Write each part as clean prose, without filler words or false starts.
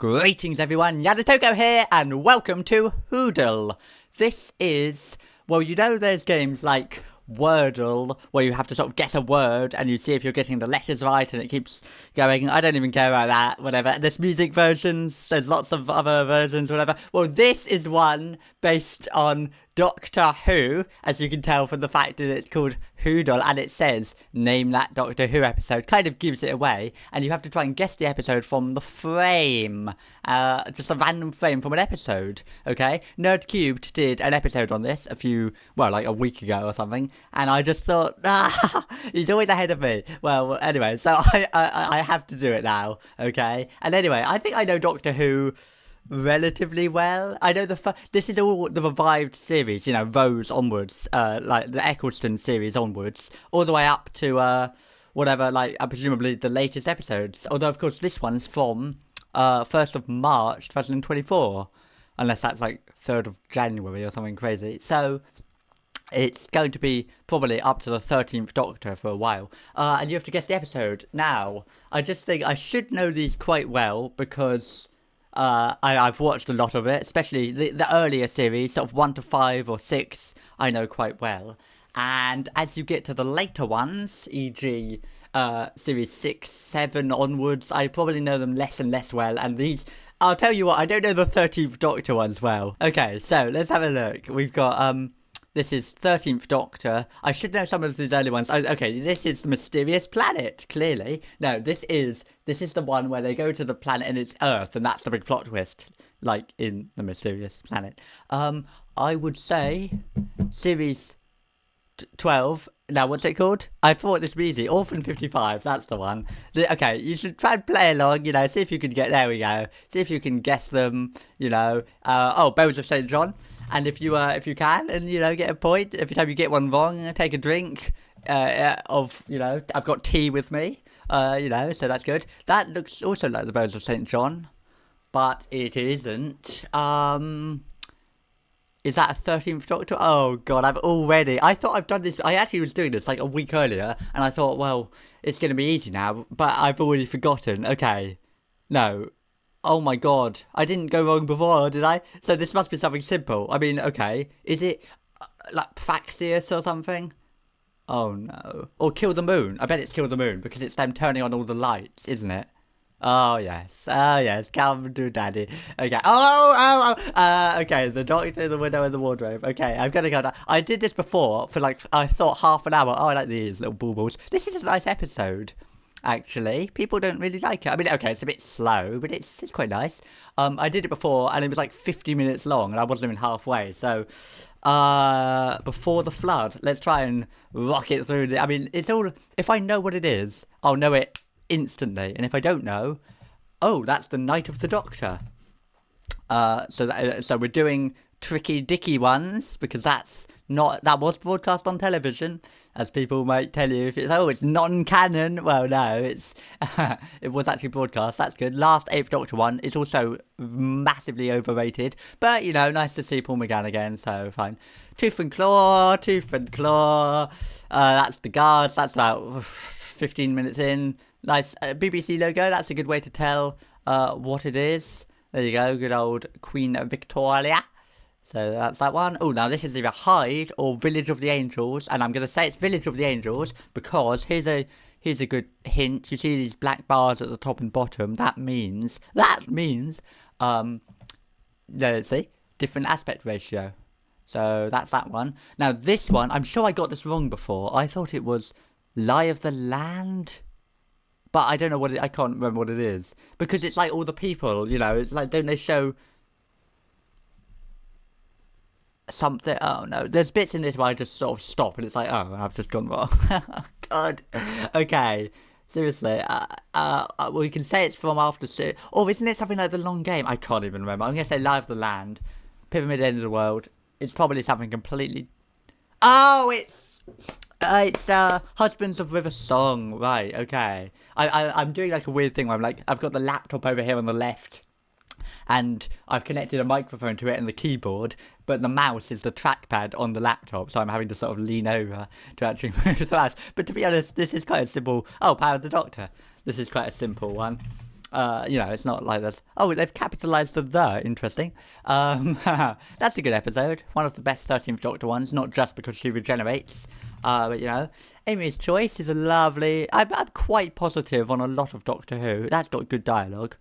Greetings everyone, Yannatoko here, and welcome to Whodle. This is, well, you know there's games like Wordle, where you have to sort of guess a word, and you see if you're getting the letters right, and it keeps going. I don't even care about that, whatever. There's music versions, there's lots of other versions, whatever. Well, this is one based on Doctor Who, as you can tell from the fact that it's called Whodle, and it says, name that Doctor Who episode, kind of gives it away, and you have to try and guess the episode from the frame, just a random frame from an episode, okay? Nerd Cubed did an episode on this like a week ago or something, and I just thought, he's always ahead of me. Well, anyway, so I have to do it now, okay? And anyway, I think I know Doctor Who relatively well. I know this is all the revived series, you know, Rose onwards, like the Eccleston series onwards, all the way up to presumably the latest episodes. Although of course this one's from 1st of March 2024, unless that's like 3rd of January or something crazy. So it's going to be probably up to the 13th Doctor for a while. And you have to guess the episode. Now, I just think I should know these quite well because I've watched a lot of it, especially the earlier series, sort of 1 to 5 or 6, I know quite well. And as you get to the later ones, e.g. series 6, 7 onwards, I probably know them less and less well. And these, I'll tell you what, I don't know the 13th Doctor ones well. Okay, so let's have a look. We've got, this is 13th Doctor. I should know some of these early ones. Okay, this is the Mysterious Planet, clearly. No, this is the one where they go to the planet and it's Earth, and that's the big plot twist, like in the Mysterious Planet. I would say series 12. Now, what's it called? I thought this was easy. Orphan 55, that's the one. Okay, you should try and play along, you know, see if you can get, there we go. See if you can guess them, you know. Bells of St. John. And if you can, and, you know, get a point. Every time you get one wrong, take a drink you know, I've got tea with me, you know, so that's good. That looks also like the Bells of St. John, but it isn't. Is that a 13th Doctor? Oh, God, I thought I've done this. I actually was doing this like a week earlier, and I thought, well, it's going to be easy now, but I've already forgotten. Okay. No. Oh, my God. I didn't go wrong before, did I? So this must be something simple. I mean, okay. Is it like Praxius or something? Oh, no. Or Kill the Moon. I bet it's Kill the Moon, because it's them turning on all the lights, isn't it? Oh, yes. Oh, yes. Come to Daddy. Okay. Okay. The Doctor, the Widow, and the Wardrobe. Okay, I'm going to go down. I did this before for like, I thought half an hour. Oh, I like these little baubles. This is a nice episode, actually. People don't really like it. I mean, okay, it's a bit slow, but it's quite nice. I did it before, and it was like 50 minutes long, and I wasn't even halfway. So, before the flood, let's try and rock it through. I mean, it's all, if I know what it is, I'll know it instantly, and if I don't know, oh, that's the Night of the Doctor. So we're doing tricky dicky ones, because that was broadcast on television, as people might tell you if it's non-canon. Well, no, it was actually broadcast. That's good. Last 8th Doctor one is also massively overrated, but you know, nice to see Paul McGann again, so fine. Tooth and Claw. That's the Guards. That's about 15 minutes in. Nice BBC logo. That's a good way to tell what it is. There you go. Good old Queen Victoria. So that's that one. Oh, now this is either Hyde or Village of the Angels, and I'm going to say it's Village of the Angels because here's a good hint. You see these black bars at the top and bottom. That means let's see, different aspect ratio. So that's that one. Now this one, I'm sure I got this wrong before. I thought it was Lie of the Land. But I don't know I can't remember what it is. Because it's like all the people, you know, it's like, don't they show something? Oh no, there's bits in this where I just sort of stop and it's like, oh, I've just gone wrong. God. Okay, seriously. Well, you can say it's from after, or isn't it something like The Long Game? I can't even remember. I'm going to say Lie of the Land, Pyramid End of the World. It's probably something completely... Oh, it's Husbands of River Song, right? Okay, I'm doing like a weird thing where I'm like, I've got the laptop over here on the left, and I've connected a microphone to it and the keyboard, but the mouse is the trackpad on the laptop, so I'm having to sort of lean over to actually move the mouse. But to be honest, this is quite a simple. Oh, Power of the Doctor. This is quite a simple one. It's not like this. Oh, they've capitalised the. Interesting. That's a good episode. One of the best 13th Doctor ones, not just because she regenerates. But Amy's Choice is a lovely. I'm quite positive on a lot of Doctor Who. That's got good dialogue.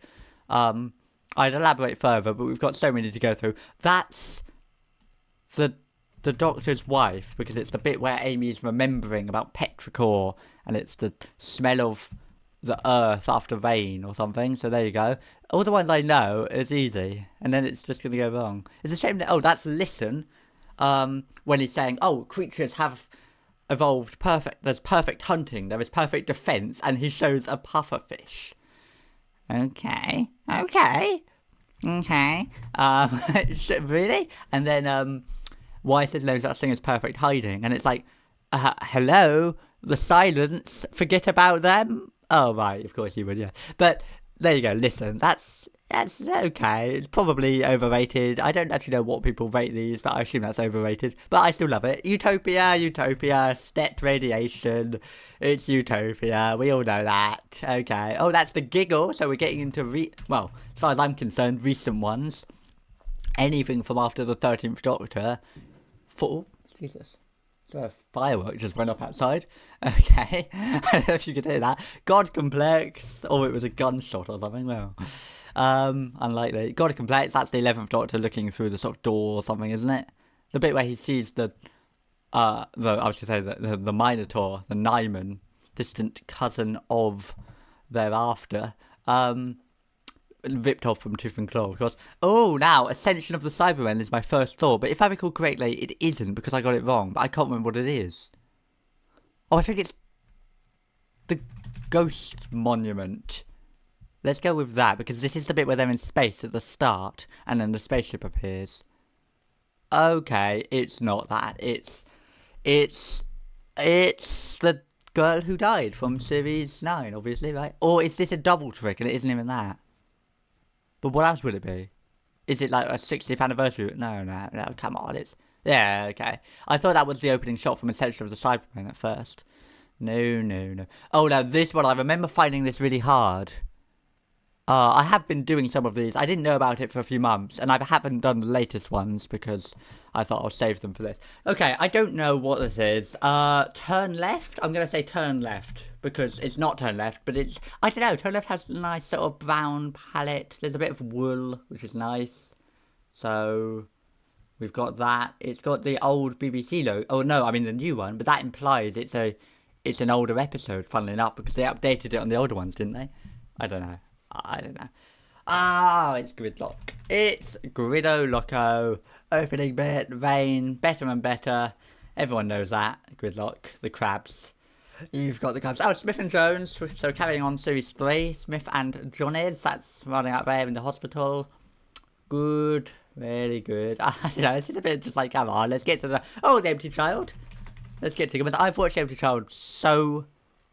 I'd elaborate further, but we've got so many to go through. That's the Doctor's wife, because it's the bit where Amy's remembering about petrichor, and it's the smell of the earth after rain or something. So there you go. All the ones I know is easy, and then it's just going to go wrong. It's a shame that, that's Listen, when he's saying, creatures have evolved perfect, there's perfect hunting, there is perfect defense, and he shows a pufferfish. Okay. Really? And then, why says no such thing as perfect hiding? And it's like, hello, the silence, forget about them? Oh, right, of course you would, yeah. But there you go, Listen, that's okay. It's probably overrated. I don't actually know what people rate these, but I assume that's overrated. But I still love it. Utopia, steppe radiation. It's Utopia. We all know that. Okay. Oh, that's the giggle. So we're getting into, as far as I'm concerned, recent ones. Anything from after the 13th Doctor. Jesus. So a firework just went off outside. Okay. I don't know if you could hear that. God Complex. Or it was a gunshot or something. Well, unlikely. God Complex, that's the 11th Doctor looking through the sort of door or something, isn't it? The bit where he sees the Minotaur, the Nyman, distant cousin of thereafter, ripped off from Tooth and Claw, of course. Oh, now, Ascension of the Cybermen is my first thought, but if I recall correctly, it isn't, because I got it wrong, but I can't remember what it is. Oh, I think it's the Ghost Monument. Let's go with that, because this is the bit where they're in space at the start, and then the spaceship appears. Okay, it's not that. It's the girl who died from Series 9, obviously, right? Or is this a double trick, and it isn't even that? But what else would it be? Is it like a 60th anniversary? No, come on, yeah, okay. I thought that was the opening shot from Ascension of the Cybermen at first. No. Oh, now this one, I remember finding this really hard. I have been doing some of these. I didn't know about it for a few months, and I haven't done the latest ones because I thought I'll save them for this. Okay, I don't know what this is. Turn left? I'm going to say turn left, because it's not turn left, but it's... I don't know, turn left has a nice sort of brown palette. There's a bit of wool, which is nice. So, we've got that. It's got the old BBC logo. Oh, no, I mean the new one, but that implies it's an older episode, funnily enough, because they updated it on the older ones, didn't they? I don't know. It's Gridlock. It's Griddo Loco. Opening bit, rain, better and better. Everyone knows that. Gridlock, the crabs. You've got the crabs. Oh, Smith and Jones. So carrying on series 3. Smith and Johnny's. That's running out there in the hospital. Good. Really good. This is a bit just like, come on, let's get to the Empty Child. Let's get to it. I've watched Empty Child so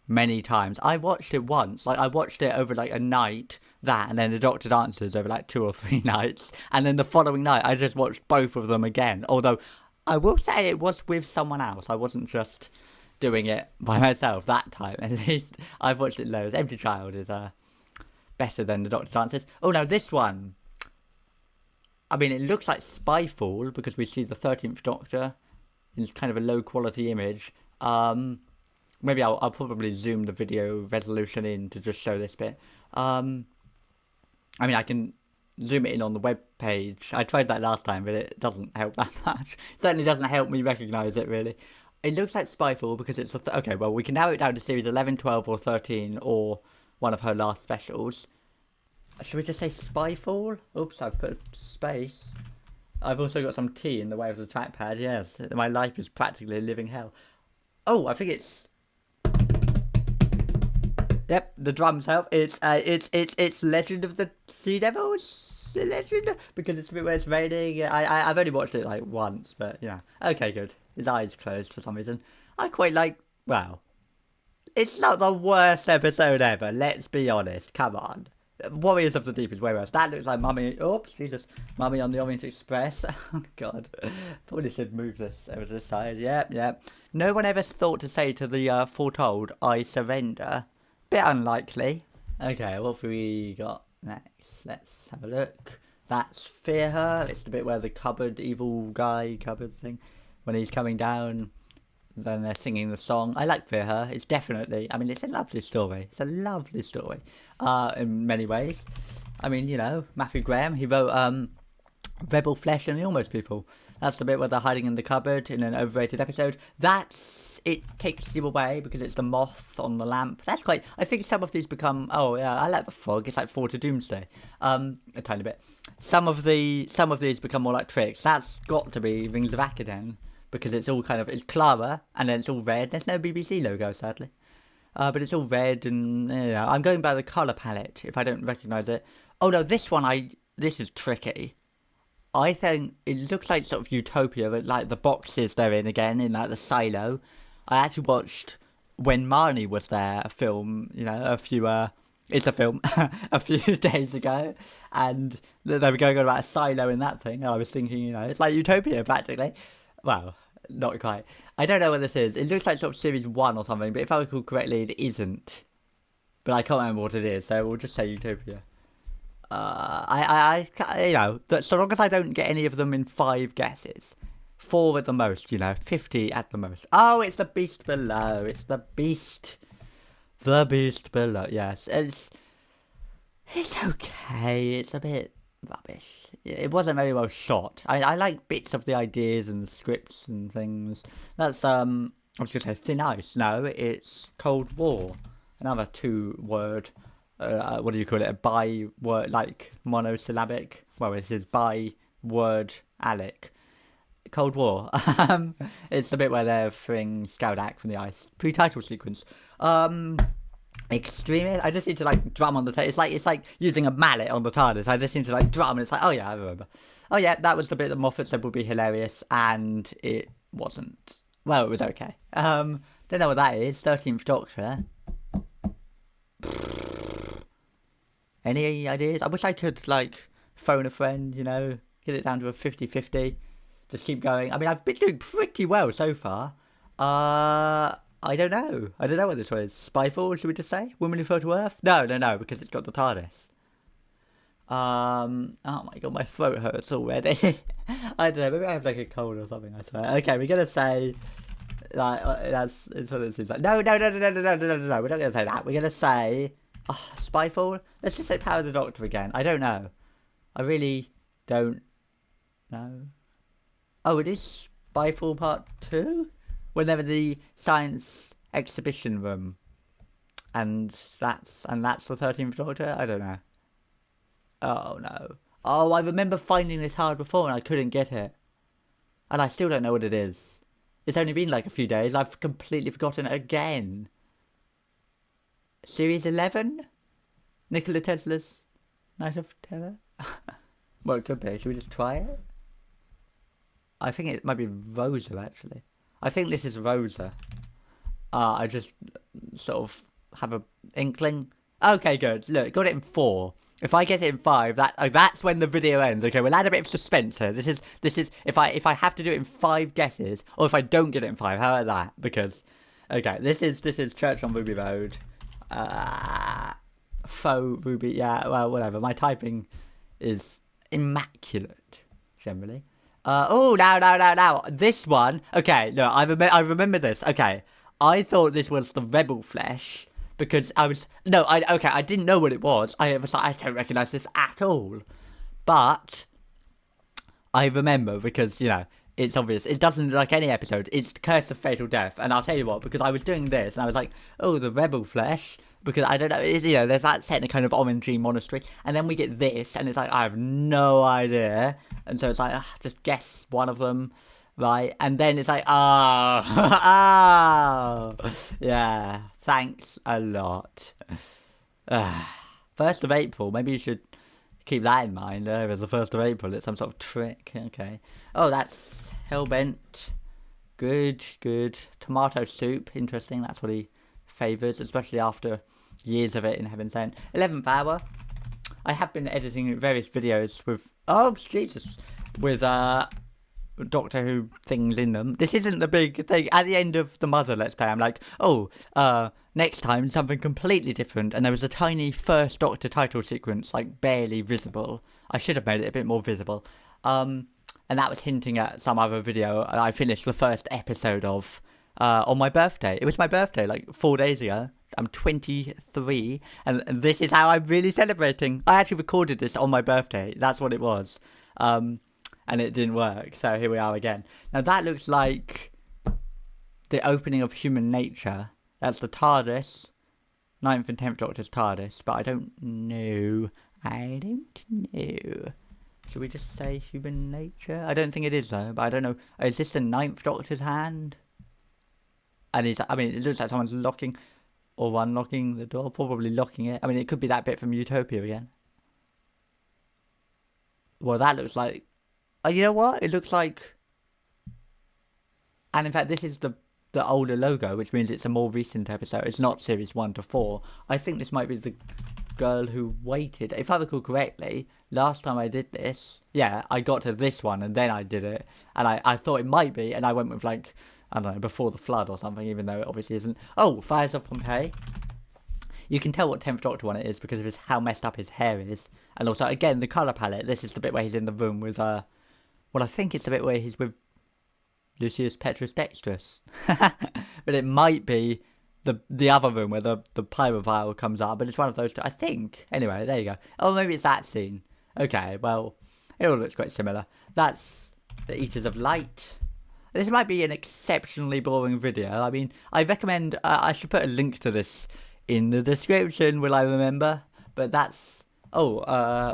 many times. I watched it once. I watched it over a night, and then the Doctor Dances over 2 or 3 nights, and then the following night I just watched both of them again. Although I will say it was with someone else. I wasn't just doing it by myself that time. At least I've watched it loads. Empty Child is better than the Doctor Dances. Oh, now this one. I mean, it looks like Spyfall because we see the 13th Doctor in kind of a low quality image. Maybe I'll probably zoom the video resolution in to just show this bit. I mean, I can zoom it in on the web page. I tried that last time, but it doesn't help that much. It certainly doesn't help me recognise it, really. It looks like Spyfall because it's... okay, well, we can narrow it down to series 11, 12 or 13 or one of her last specials. Should we just say Spyfall? Oops, I've put space. I've also got some tea in the way of the trackpad, yes. My life is practically a living hell. Oh, I think it's... Yep, the drums help. It's Legend of the Sea Devils? Legend? Because it's a bit where it's raining. I've only watched it once, but yeah. Okay, good. His eyes closed for some reason. I quite like... Well, it's not the worst episode ever, let's be honest. Come on. Warriors of the Deep is way worse. That looks like Mummy... Oops, Jesus. Mummy on the Orient Express. Oh, God. Probably should move this over to the side. Yep. No one ever thought to say to the foretold, I surrender. Bit unlikely. Okay, what have we got next? Let's have a look. That's Fear Her. It's the bit where the evil guy cupboard thing, when he's coming down, then they're singing the song. I like Fear Her. It's definitely, I mean, it's a lovely story. It's a lovely story, in many ways. I mean, you know, Matthew Graham, he wrote, Rebel Flesh and the Almost People. That's the bit where they're hiding in the cupboard in an overrated episode. It takes you away because it's the moth on the lamp. That's quite, I think some of these become, oh yeah, I like the frog. It's like Forward to Doomsday. A tiny bit. Some of these become more like tricks. That's got to be Rings of Akaden because it's all kind of, it's Clara and then it's all red. There's no BBC logo, sadly. But it's all red and, you know, I'm going by the colour palette if I don't recognise it. Oh no, this is tricky. I think it looks like sort of Utopia, but like the boxes they're in again, in like the silo. I actually watched when Marnie was there, a film, you know, it's a film, a few days ago, and they were going on about a silo in that thing, and I was thinking, you know, it's like Utopia practically. Well, not quite. I don't know what this is. It looks like sort of series 1 or something, but if I recall correctly, it isn't. But I can't remember what it is, so we'll just say Utopia. You know, so long as I don't get any of them in 5 guesses, 4 at the most, you know, 50 at the most. Oh, it's the Beast Below. It's the Beast Below. Yes, it's okay. It's a bit rubbish. It wasn't very well shot. I like bits of the ideas and the scripts and things. That's I was gonna say Thin Ice. No, it's Cold War. Another 2-word. What do you call it? A by-word, like monosyllabic. Well, this is by-word Alec. Cold War. It's the bit where they're freeing Skaudak from the ice. Pre-title sequence. Extreme. I just need to like drum on the tape. It's like using a mallet on the TARDIS. I just need to like drum, and it's like, oh yeah, I remember. Oh yeah, that was the bit that Moffat said would be hilarious, and it wasn't. Well, it was okay. Don't know what that is. 13th Doctor. Any ideas? I wish I could, like, phone a friend, you know, get it down to a 50-50. Just keep going. I mean, I've been doing pretty well so far. I don't know. I don't know what this one is. Spyfall, should we just say? Woman Who Fell to Earth? No, because it's got the TARDIS. Oh my god, my throat hurts already. I don't know, maybe I have, like, a cold or something, I swear. Okay, we're gonna say, like, it's what it seems like. No, we're not gonna say that. We're gonna say... Oh, Spyfall? Let's just say Power of the Doctor again. I don't know. I really don't know. Oh, it is Spyfall Part 2? When they're in the science exhibition room. And that's the 13th Doctor? I don't know. Oh, no. Oh, I remember finding this hard before and I couldn't get it. And I still don't know what it is. It's only been like a few days. I've completely forgotten it again. Series 11? Nikola Tesla's Night of Terror? Well, it could be. Should we just try it? I think it might be Rosa, actually. I think this is Rosa. I just sort of have a inkling. Okay, good. Look, got it in 4. If I get it in 5, that's when the video ends. Okay, we'll add a bit of suspense here. This is if I have to do it in 5 guesses, or if I don't get it in 5, how about that? Because, okay, this is Church on Ruby Road. Faux Ruby, yeah, well, whatever. My typing is immaculate, generally. Now. This one, okay, no, I remember this. Okay, I thought this was the Rebel Flesh because I didn't know what it was. I was like, I don't recognise this at all. But I remember because, you know, it's obvious. It doesn't look like any episode. It's the Curse of Fatal Death. And I'll tell you what, because I was doing this and I was like, oh, the Rebel Flesh. Because I don't know, you know, there's that set in a kind of orangey monastery. And then we get this and it's like, I have no idea. And so it's like, just guess one of them, right? And then it's like, oh, yeah, thanks a lot. 1st of April, maybe you should keep that in mind. There's the 1st of April, it's some sort of trick. Okay. Oh, that's Hellbent. Good. Tomato soup, interesting. That's what he favours, especially after years of it in Heaven Sent. 11th Hour. I have been editing various videos with... Oh, Jesus. With Doctor Who things in them. This isn't the big thing. At the end of the Mother Let's Play, I'm like, oh, next time something completely different. And there was a tiny first Doctor title sequence, like barely visible. I should have made it a bit more visible. And that was hinting at some other video I finished the first episode of on my birthday. It was my birthday, like 4 days ago. I'm 23, and this is how I'm really celebrating. I actually recorded this on my birthday. That's what it was. And it didn't work, so here we are again. Now that looks like the opening of Human Nature. That's the TARDIS. 9th and 10th Doctor's TARDIS, but I don't know. Should we just say Human Nature? I don't think it is though, but I don't know. Is this the 9th Doctor's hand? And it looks like someone's locking or unlocking the door, probably locking it. I mean, it could be that bit from Utopia again. Well, that looks like... Oh, you know what? It looks like... And in fact, this is the older logo, which means it's a more recent episode. It's not series 1 to 4. I think this might be the girl who waited. If I recall correctly, last time I did this, yeah, I got to this one and then I did it. And I thought it might be, and I went with like... I don't know, before the flood or something, even though it obviously isn't. Oh, Fires of Pompeii. You can tell what 10th Doctor one it is because of how messed up his hair is. And also, again, the colour palette. This is the bit where he's in the room with, well, I think it's the bit where he's with Lucius Petrus Dexterus. But it might be the other room where the pyrovial comes up, but it's one of those two, I think. Anyway, there you go. Oh, maybe it's that scene. Okay, well, it all looks quite similar. That's the Eaters of Light. This might be an exceptionally boring video. I mean, I recommend... I should put a link to this in the description, will I remember? But that's... Oh,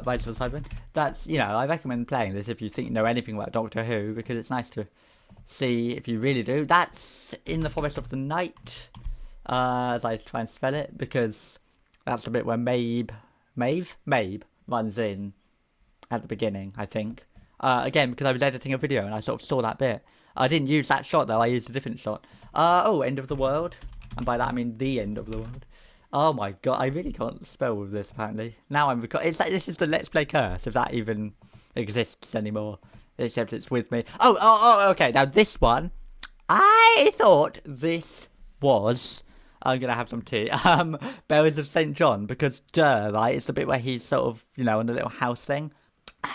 Rise of the Cybermen. That's, you know, I recommend playing this if you think you know anything about Doctor Who, because it's nice to see if you really do. That's In the Forest of the Night, as I try and spell it, because that's the bit where Maeve runs in at the beginning, I think. Again, because I was editing a video and I sort of saw that bit. I didn't use that shot though, I used a different shot. Oh, End of the World. And by that I mean the end of the world. Oh my god, I really can't spell with this apparently. Now I'm it's like this is the Let's Play curse, if that even exists anymore. Except it's with me. Oh, okay, now this one, I thought this was... I'm gonna have some tea. Bells of St. John, because right, it's the bit where he's sort of, you know, on the little house thing.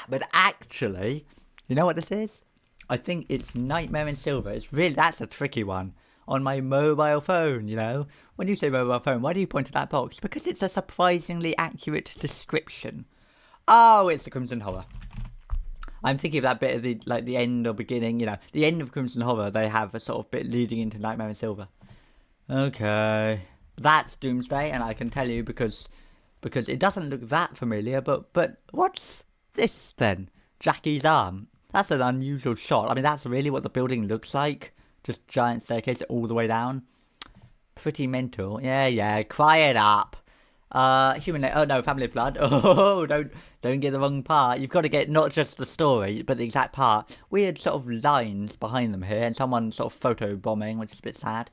But actually, you know what this is? I think it's Nightmare in Silver. It's really, that's a tricky one. On my mobile phone, you know? When you say mobile phone, why do you point at that box? Because it's a surprisingly accurate description. Oh, it's the Crimson Horror. I'm thinking of that bit of the, like, the end or beginning, you know. The end of Crimson Horror, they have a sort of bit leading into Nightmare in Silver. Okay. That's Doomsday, and I can tell you because it doesn't look that familiar, but what's this then? Jackie's arm. That's an unusual shot. I mean, that's really what the building looks like. Just giant staircase all the way down. Pretty mental. Yeah, cry it up. Oh no, Family of Blood. Oh, don't get the wrong part. You've got to get not just the story, but the exact part. Weird sort of lines behind them here, and someone sort of photo bombing, which is a bit sad.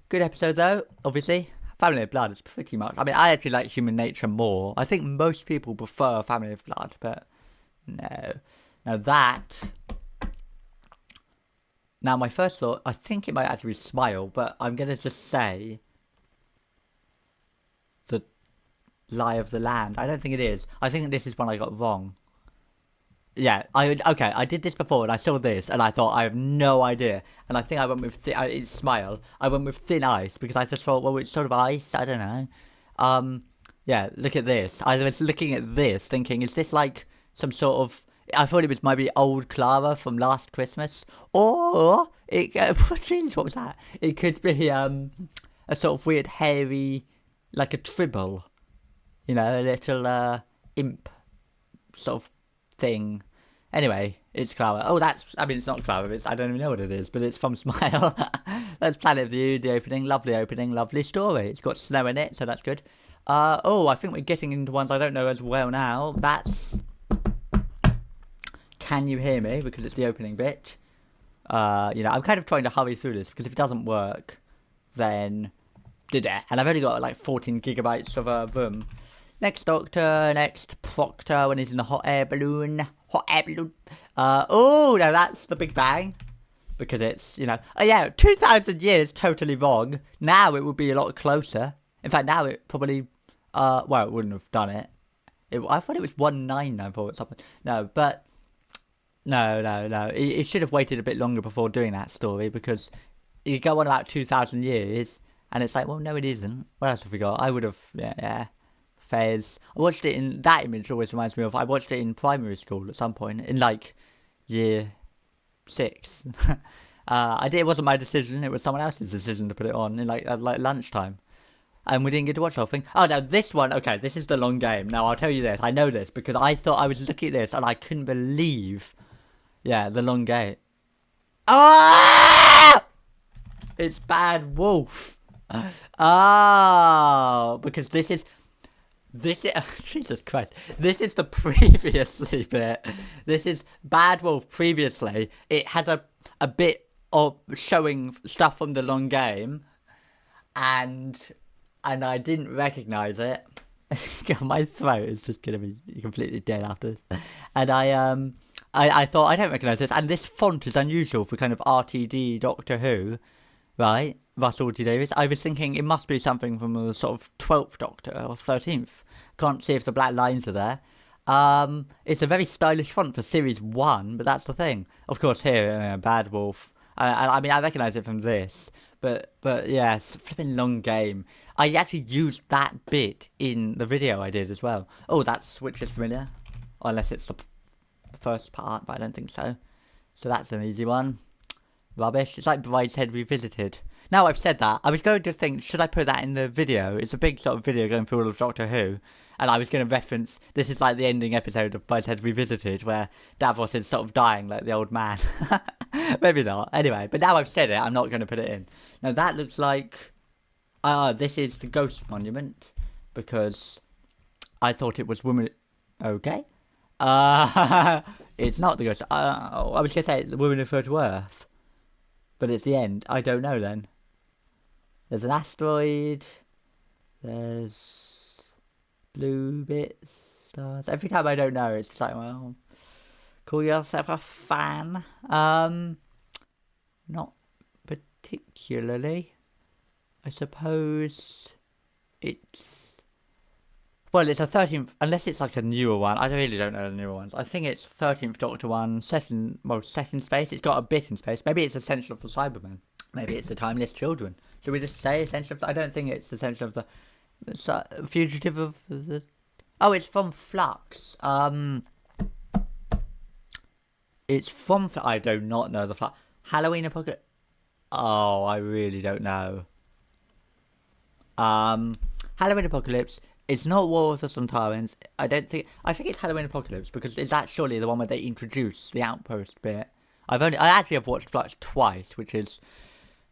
Good episode though, obviously. Family of Blood is pretty much... I mean, I actually like Human Nature more. I think most people prefer Family of Blood, but no. Now that... Now my first thought, I think it might actually be Smile, but I'm going to just say... The Lie of the Land. I don't think it is. I think this is one I got wrong. Yeah, I did this before and I saw this and I thought I have no idea. And I think I went with, it's Smile. I went with Thin Ice because I just thought, well, it's sort of ice, I don't know. Yeah, look at this. I was looking at this thinking, is this like some sort of, I thought it was maybe old Clara from last Christmas. Or, what was that? It could be a sort of weird hairy, like a tribble. You know, a little imp sort of thing. Anyway, it's Clara. Oh, it's not Clara, I don't even know what it is, but it's from Smile. That's Planet View, the opening, lovely story. It's got snow in it, so that's good. I think we're getting into ones I don't know as well now. That's Can You Hear Me, because it's the opening bit. You know, I'm kind of trying to hurry through this, because if it doesn't work, then... And I've only got like 14 gigabytes of room. Next Doctor, next Proctor when he's in the hot air balloon. Hot air balloon. Oh, now that's the Big Bang. Because it's, you know, oh yeah, 2,000 years totally wrong. Now it would be a lot closer. In fact, now it probably, well, it wouldn't have done it. I thought it was 1994 or something. No, but, no. It should have waited a bit longer before doing that story because you go on about 2,000 years and it's like, well, no, it isn't. What else have we got? I would have, yeah. Fairs. I watched it in, that image always reminds me of, I watched it in primary school at some point, in like year 6. It wasn't my decision, it was someone else's decision to put it on in like lunchtime. And we didn't get to watch the whole thing. Oh, now this one, okay, this is the long game. Now, I'll tell you this, I know this, because I thought I was looking at this and I couldn't believe, yeah, the long game. Ah! It's Bad Wolf. Oh, because this is, Jesus Christ, this is the previously bit. This is Bad Wolf previously. It has a bit of showing stuff from the long game, and I didn't recognise it. My throat is just gonna be completely dead after this. And I thought I don't recognise this, and this font is unusual for kind of RTD Doctor Who, right? Russell T Davies. I was thinking it must be something from the sort of 12th Doctor or 13th. Can't see if the black lines are there. It's a very stylish font for Series 1, but that's the thing. Of course, here, Bad Wolf. I mean, I recognise it from this, but yes, flipping long game. I actually used that bit in the video I did as well. Oh, that switch is familiar. Unless it's the first part, but I don't think so. So that's an easy one. Rubbish. It's like Brideshead Revisited. Now I've said that, I was going to think, should I put that in the video? It's a big sort of video going through all of Doctor Who. And I was going to reference, this is like the ending episode of Brideshead Revisited, where Davros is sort of dying like the old man. Maybe not. Anyway, but now I've said it, I'm not going to put it in. Now that looks like, this is the Ghost Monument, because I thought it was Woman... Okay. It's not the Ghost... I was going to say it's the Woman Who Flew to Earth. But it's the end. I don't know then. There's an asteroid. There's blue bits, stars. Every time I don't know, it's just like, well, call yourself a fan. Not particularly. I suppose it's... Well, it's a 13th, unless it's like a newer one. I really don't know the newer ones. I think it's 13th Doctor one, set in space. It's got a bit in space. Maybe it's Essential of the Cybermen. Maybe it's the Timeless Children. Should we just say Essential of the... I don't think it's Essential of the... It's Fugitive of the... Oh, it's from Flux. It's from... I do not know the Flux. Halloween Apocalypse... Oh, I really don't know. Halloween Apocalypse... It's not War of the Sontarans. I think it's Halloween Apocalypse, because is that surely the one where they introduce the outpost bit? I actually have watched Flux twice, which is...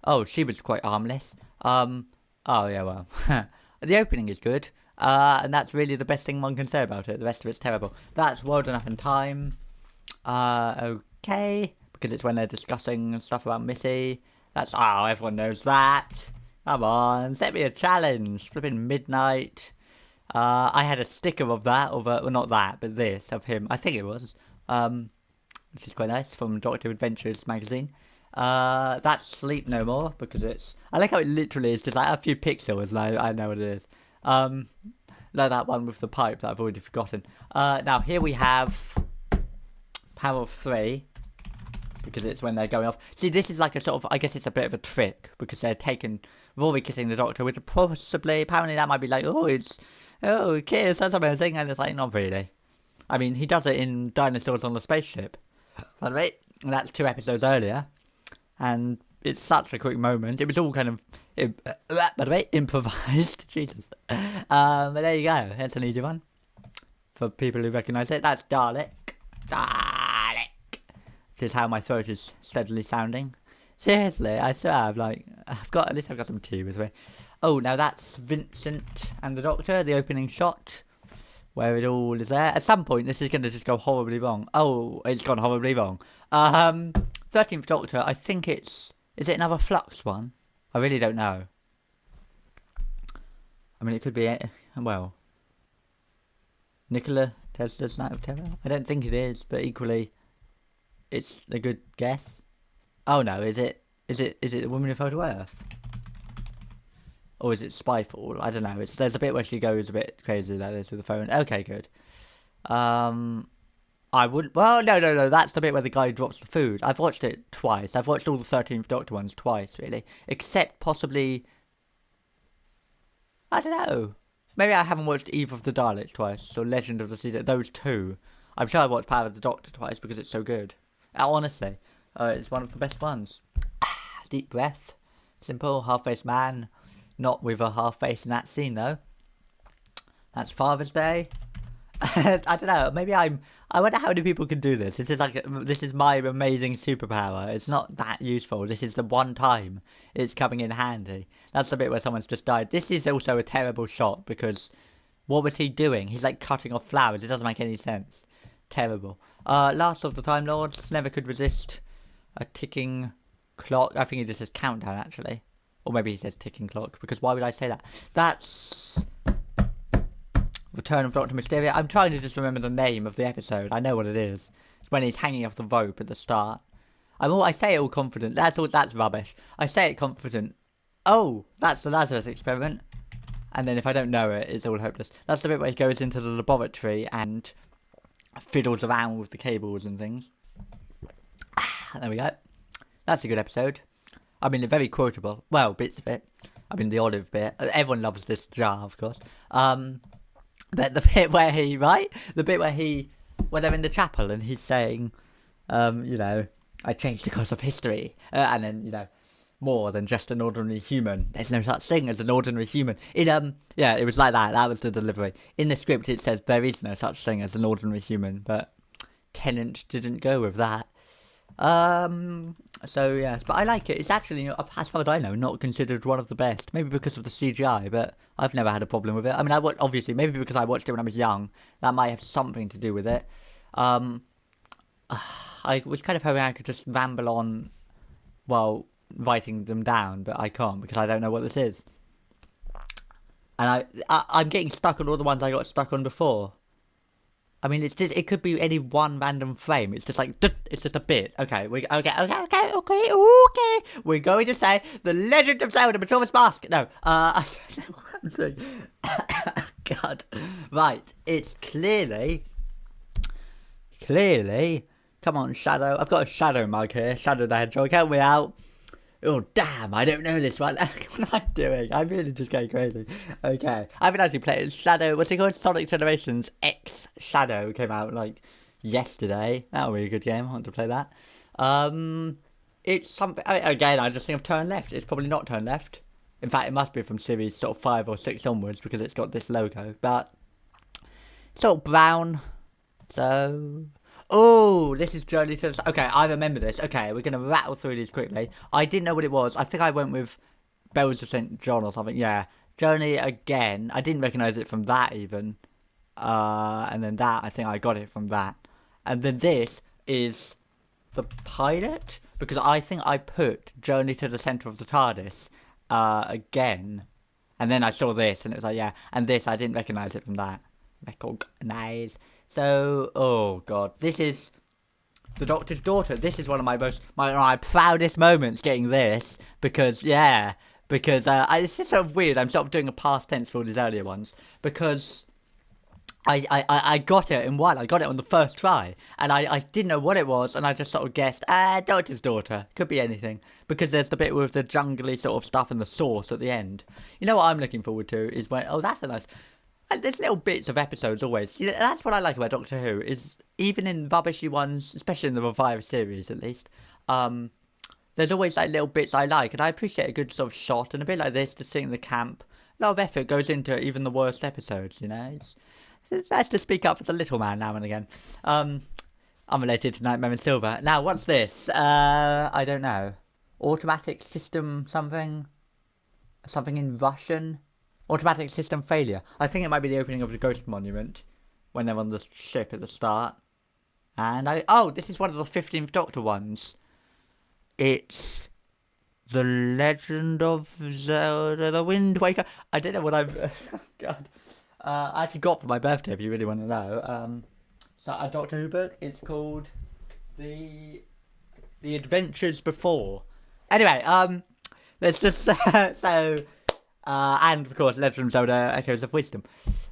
Oh, she was quite harmless. Oh, yeah, well. The opening is good. And that's really the best thing one can say about it. The rest of it's terrible. That's World Enough in Time. Okay. Because it's when they're discussing stuff about Missy. That's... Oh, everyone knows that. Come on, set me a challenge. Flipping Midnight. I had a sticker of that, well, not that, but this, of him. I think it was. Which is quite nice, from Doctor Adventures magazine. That's Sleep No More, because it's... I like how it literally is just like a few pixels, and I know what it is. Like that one with the pipe that I've already forgotten. Now, here we have Power of 3, because it's when they're going off. See, this is like a sort of... I guess it's a bit of a trick, because they're taking... Rory kissing the Doctor, which possibly... Apparently that might be like, oh, it's... Oh, kiss, that's amazing. And it's like, not really. I mean, he does it in Dinosaurs on the Spaceship. By the way, that's 2 episodes earlier. And it's such a quick moment. It was all kind of, by the way, improvised. Jesus. But there you go. That's an easy one. For people who recognise it. That's Dalek. Dalek. Which is how my throat is steadily sounding. Seriously, I still have, like, at least I've got some tea with me. Oh, now that's Vincent and the Doctor, the opening shot, where it all is there. At some point, this is going to just go horribly wrong. Oh, it's gone horribly wrong. 13th Doctor, I think it's... Is it another Flux one? I really don't know. I mean, it could be... Well... Nikola Tesla's Night of Terror? I don't think it is, but equally, it's a good guess. Oh no, is it The Woman Who Fell to Earth? Or is it Spyfall? I don't know. There's a bit where she goes a bit crazy like this with the phone. Okay, good. I would. Well, no. That's the bit where the guy drops the food. I've watched it twice. I've watched all the 13th Doctor ones twice, really. Except possibly. I don't know. Maybe I haven't watched Eve of the Daleks twice, or Legend of the Sea. Those two. I'm sure I watched Power of the Doctor twice because it's so good. Honestly, it's one of the best ones. Deep breath. Simple, half-faced man. Not with a half face in that scene, though. That's Father's Day. I don't know. Maybe I wonder how many people can do this. This is my amazing superpower. It's not that useful. This is the one time it's coming in handy. That's the bit where someone's just died. This is also a terrible shot because what was he doing? He's like cutting off flowers. It doesn't make any sense. Terrible. Last of the Time Lords never could resist a ticking clock. I think he just says countdown actually, or maybe he says ticking clock because why would I say that? That's Return of Dr. Mysterio. I'm trying to just remember the name of the episode. I know what it is. It's when he's hanging off the rope at the start. I say it all confident. That's rubbish. I say it confident. Oh, that's the Lazarus experiment. And then if I don't know it, it's all hopeless. That's the bit where he goes into the laboratory and fiddles around with the cables and things. There we go. That's a good episode. I mean, they're very quotable. Well, bits of it. I mean, the olive bit. Everyone loves this jar, of course. But the bit where when they're in the chapel and he's saying, I changed the course of history. And then, more than just an ordinary human. There's no such thing as an ordinary human. It was like that. That was the delivery. In the script, it says there is no such thing as an ordinary human, but Tennant didn't go with that. So yes, but I like it. It's actually, as far as I know, not considered one of the best. Maybe because of the CGI, but I've never had a problem with it. I mean, obviously, maybe because I watched it when I was young, that might have something to do with it. I was kind of hoping I could just ramble on while writing them down, but I can't because I don't know what this is. And I'm getting stuck on all the ones I got stuck on before. I mean, it could be any one random frame. It's just like, it's just a bit. Okay. We're going to say The Legend of Zelda Majora's Mask. No, I don't know what I'm doing. God. Right. It's clearly, come on, Shadow. I've got a Shadow mug here. Shadow the Hedgehog. Help me out. Oh, damn, I don't know this one. What am I doing? I'm really just going crazy. Okay. I haven't actually played Shadow. What's it called? Sonic Generations X Shadow came out, yesterday. That would be a good game. I want to play that. It's something... again, I just think of turn left. It's probably not turn left. In fact, it must be from series sort of 5 or 6 onwards because it's got this logo. But, sort of brown. So... Oh, this is Journey to the... Okay, I remember this. Okay, we're going to rattle through these quickly. I didn't know what it was. I think I went with Bells of St. John or something. Yeah. Journey again. I didn't recognise it from that even. And then that, I think I got it from that. And then this is the pilot. Because I think I put Journey to the Centre of the TARDIS again. And then I saw this and it was like, yeah. And this, I didn't recognise it from that. Recognise. So, oh god, this is the Doctor's daughter. This is one of my proudest moments getting this because it's just sort of weird. I'm sort of doing a past tense for all these earlier ones because I got it in one. I got it on the first try and I didn't know what it was and I just sort of guessed, Doctor's daughter. Could be anything because there's the bit with the jungly sort of stuff and the sauce at the end. You know what I'm looking forward to is when, oh, that's a nice... And there's little bits of episodes always. That's what I like about Doctor Who, is even in rubbishy ones, especially in the Revive series at least, there's always little bits I like, and I appreciate a good sort of shot, and a bit like this, just seeing the camp. A lot of effort goes into even the worst episodes, It's nice to speak up for the little man now and again. Unrelated to Nightmare and Silver. Now, what's this? I don't know. Automatic system something? Something in Russian? Automatic system failure. I think it might be the opening of the Ghost Monument when they're on the ship at the start. And this is one of the 15th Doctor ones. It's The Legend of Zelda, The Wind Waker. I don't know what I'm... God. I actually got for my birthday, if you really want to know. So a Doctor Who book. It's called The Adventures Before. Anyway, let's just and of course, Legend of Zelda: Echoes of Wisdom,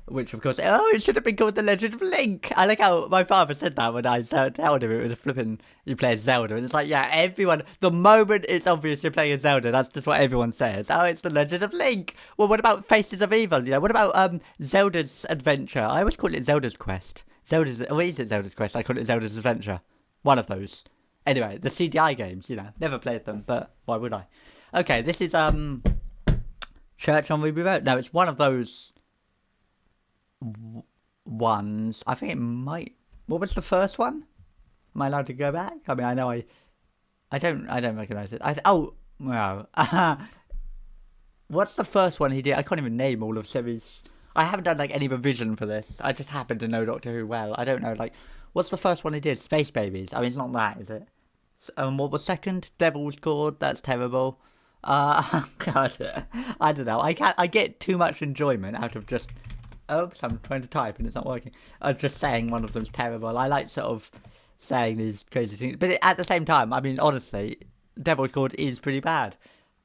which of course, it should have been called The Legend of Link. I like how my father said that when I told him it was a flipping you play as Zelda, and it's like, yeah, everyone. The moment it's obvious you're playing as Zelda, that's just what everyone says. Oh, it's The Legend of Link. Well, what about Faces of Evil? You know, what about Zelda's Adventure? I always call it Zelda's Quest. What is it? Zelda's Quest. I call it Zelda's Adventure. One of those. Anyway, the CDI games, you know, never played them, but why would I? Okay, this is Church on Ruby Road. No, it's one of those ones. I think it might. What was the first one? Am I allowed to go back? I mean, I know I don't recognize it. Oh no. What's the first one he did? I can't even name all of series. I haven't done like any revision for this. I just happen to know Doctor Who well. I don't know, like, what's the first one he did? Space Babies. I mean, it's not that, is it? What was second? Devil's Cord. That's terrible. God, I don't know. I get too much enjoyment out of just. Oops, I'm trying to type and it's not working. Just saying one of them's terrible. I like sort of saying these crazy things, but at the same time, I mean, honestly, Devil's Cord is pretty bad.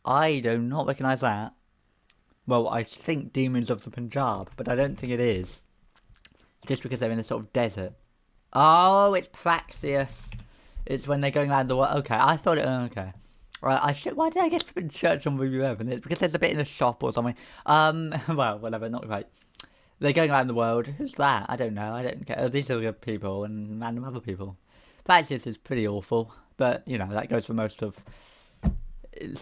I do not recognise that. Well, I think Demons of the Punjab, but I don't think it is. Just because they're in a sort of desert. Oh, it's Praxius. It's when they're going around the world. Okay, I thought it. Okay. Right, why did I get in Church on Ruby Road? It's because there's a bit in a shop or something. Well, whatever, not quite. They're going around the world. Who's that? I don't know. I don't care. These are good people and random other people. Praxius is pretty awful, but you know that goes for most of.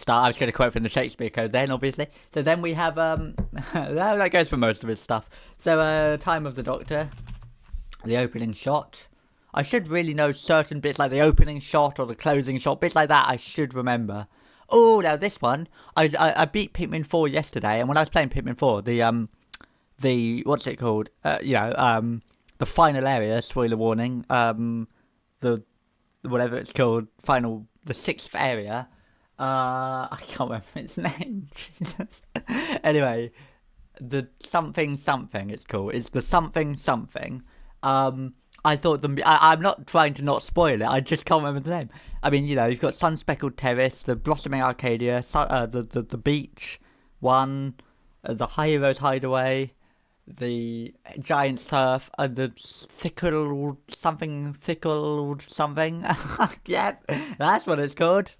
I was going to quote from the Shakespeare Code then, obviously. So then we have that goes for most of his stuff. So Time of the Doctor, the opening shot. I should really know certain bits like the opening shot or the closing shot, bits like that. I should remember. Oh, now this one, I beat Pikmin 4 yesterday, and when I was playing Pikmin 4, the what's it called? The final area. Spoiler warning. The whatever it's called, the 6th area. I can't remember its name. Jesus. Anyway, the something it's called. It's the something. I thought I'm not trying to not spoil it. I just can't remember the name. I mean, you know, you've got Sun-Speckled Terrace, the Blossoming Arcadia, the beach one, the High Heroes Hideaway, the Giant's Turf, and the Thickled something. Yeah, that's what it's called.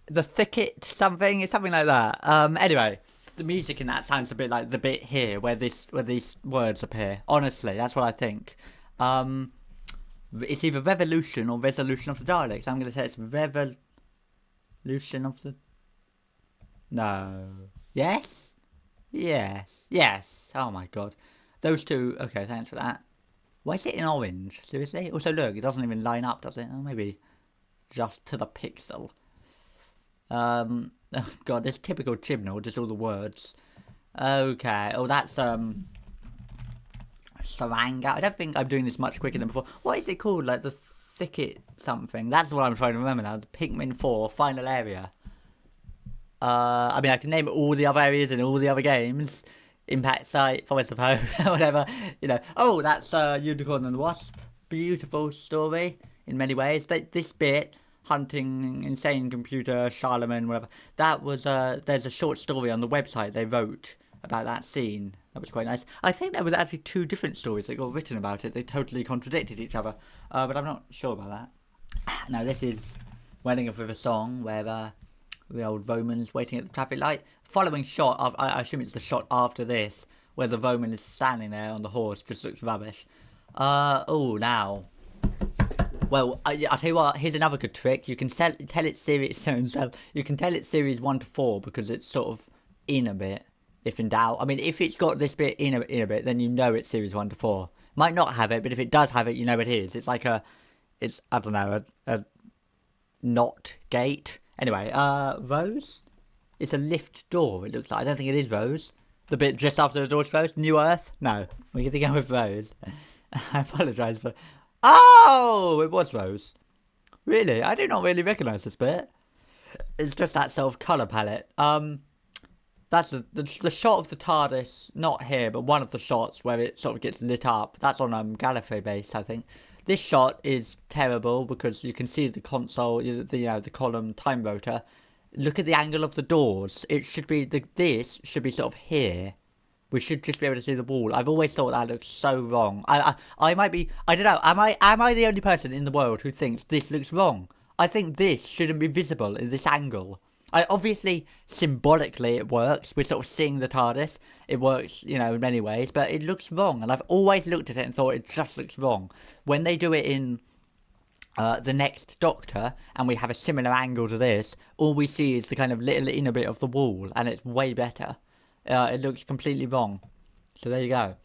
The Thicket something, it's something like that. Anyway, the music in that sounds a bit like the bit here where these words appear. Honestly, that's what I think. It's either Revolution or Resolution of the Daleks. I'm going to say it's Revolution of the. No. Yes. Oh my god, those two. Okay, thanks for that. Why is it in orange? Seriously? Also, look, it doesn't even line up, does it? Oh, maybe just to the pixel. Oh god, this typical Chibnall, just all the words. Okay, oh that's Saranga. I don't think I'm doing this much quicker than before. What is it called? Like the Thicket something. That's what I'm trying to remember now. The Pikmin 4 final area. I mean, I can name all the other areas in all the other games. Impact Site, Forest of Hope, whatever. You know. Oh, that's Unicorn and the Wasp. Beautiful story in many ways. But this bit, hunting insane computer Charlemagne, whatever. That was there's a short story on the website they wrote about that scene. That was quite nice. I think there was actually 2 different stories that got written about it. They totally contradicted each other, but I'm not sure about that. Now this is Wedding of River Song, where the old Roman's waiting at the traffic light. Following shot, I assume it's the shot after this, where the Roman is standing there on the horse, just looks rubbish. Now. Well, I'll tell you what, here's another good trick. You can tell it series, you can tell it series 1 to 4 because it's sort of in a bit, if in doubt. I mean, if it's got this bit in a bit, then you know it's series 1 to 4. Might not have it, but if it does have it, you know it is. It's like I don't know, a not gate. Anyway, Rose? It's a lift door, it looks like. I don't think it is Rose. The bit just after the door's Rose? New Earth? No, we're going to go with Rose. I apologise for... Oh! It was Rose. Really? I do not really recognise this bit. It's just that sort of colour palette. That's the shot of the TARDIS, not here, but one of the shots where it sort of gets lit up. That's on Gallifrey base, I think. This shot is terrible because you can see the console, the column time rotor. Look at the angle of the doors. It should be this should be sort of here. We should just be able to see the wall. I've always thought that looks so wrong. I might be. I don't know. Am I the only person in the world who thinks this looks wrong? I think this shouldn't be visible in this angle. Obviously, symbolically, it works. We're sort of seeing the TARDIS. It works, in many ways, but it looks wrong. And I've always looked at it and thought it just looks wrong. When they do it in the next Doctor, and we have a similar angle to this, all we see is the kind of little inner bit of the wall, and it's way better. It looks completely wrong. So there you go.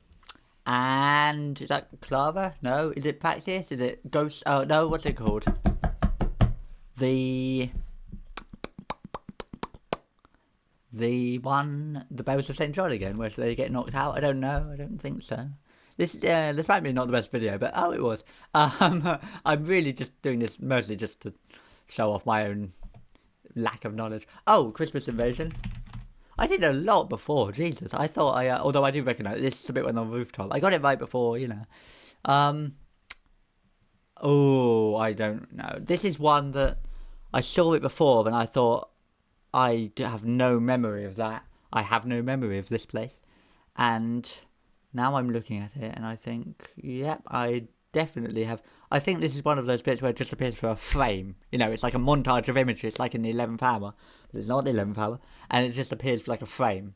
And is that Clara? No. Is it Praxis? Is it Ghost? Oh, no. What's it called? The Bells of St. John again, where they get knocked out? I don't know. I don't think so. This might be not the best video, but it was. I'm really just doing this mostly just to show off my own lack of knowledge. Oh, Christmas Invasion. I did a lot before, Jesus. I thought although I do recognise this is the bit when on the rooftop. I got it right before, Oh, I don't know. This is one that I saw it before and I thought, I have no memory of that. I have no memory of this place. And now I'm looking at it and I think, yep, I definitely have. I think this is one of those bits where it just appears for a frame. It's like a montage of images, like in the 11th hour. But it's not the 11th hour. And it just appears like a frame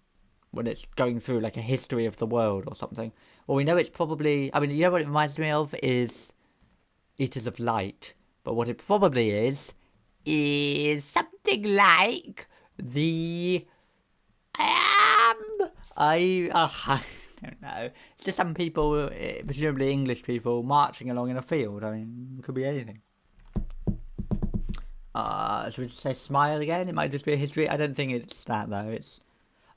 when it's going through like a history of the world or something. Well, we know it's probably, what it reminds me of is Eaters of Light. But what it probably is something like the I don't know. It's just some people, presumably English people, marching along in a field. It could be anything. Should we just say smile again? It might just be a history. I don't think it's that though. It's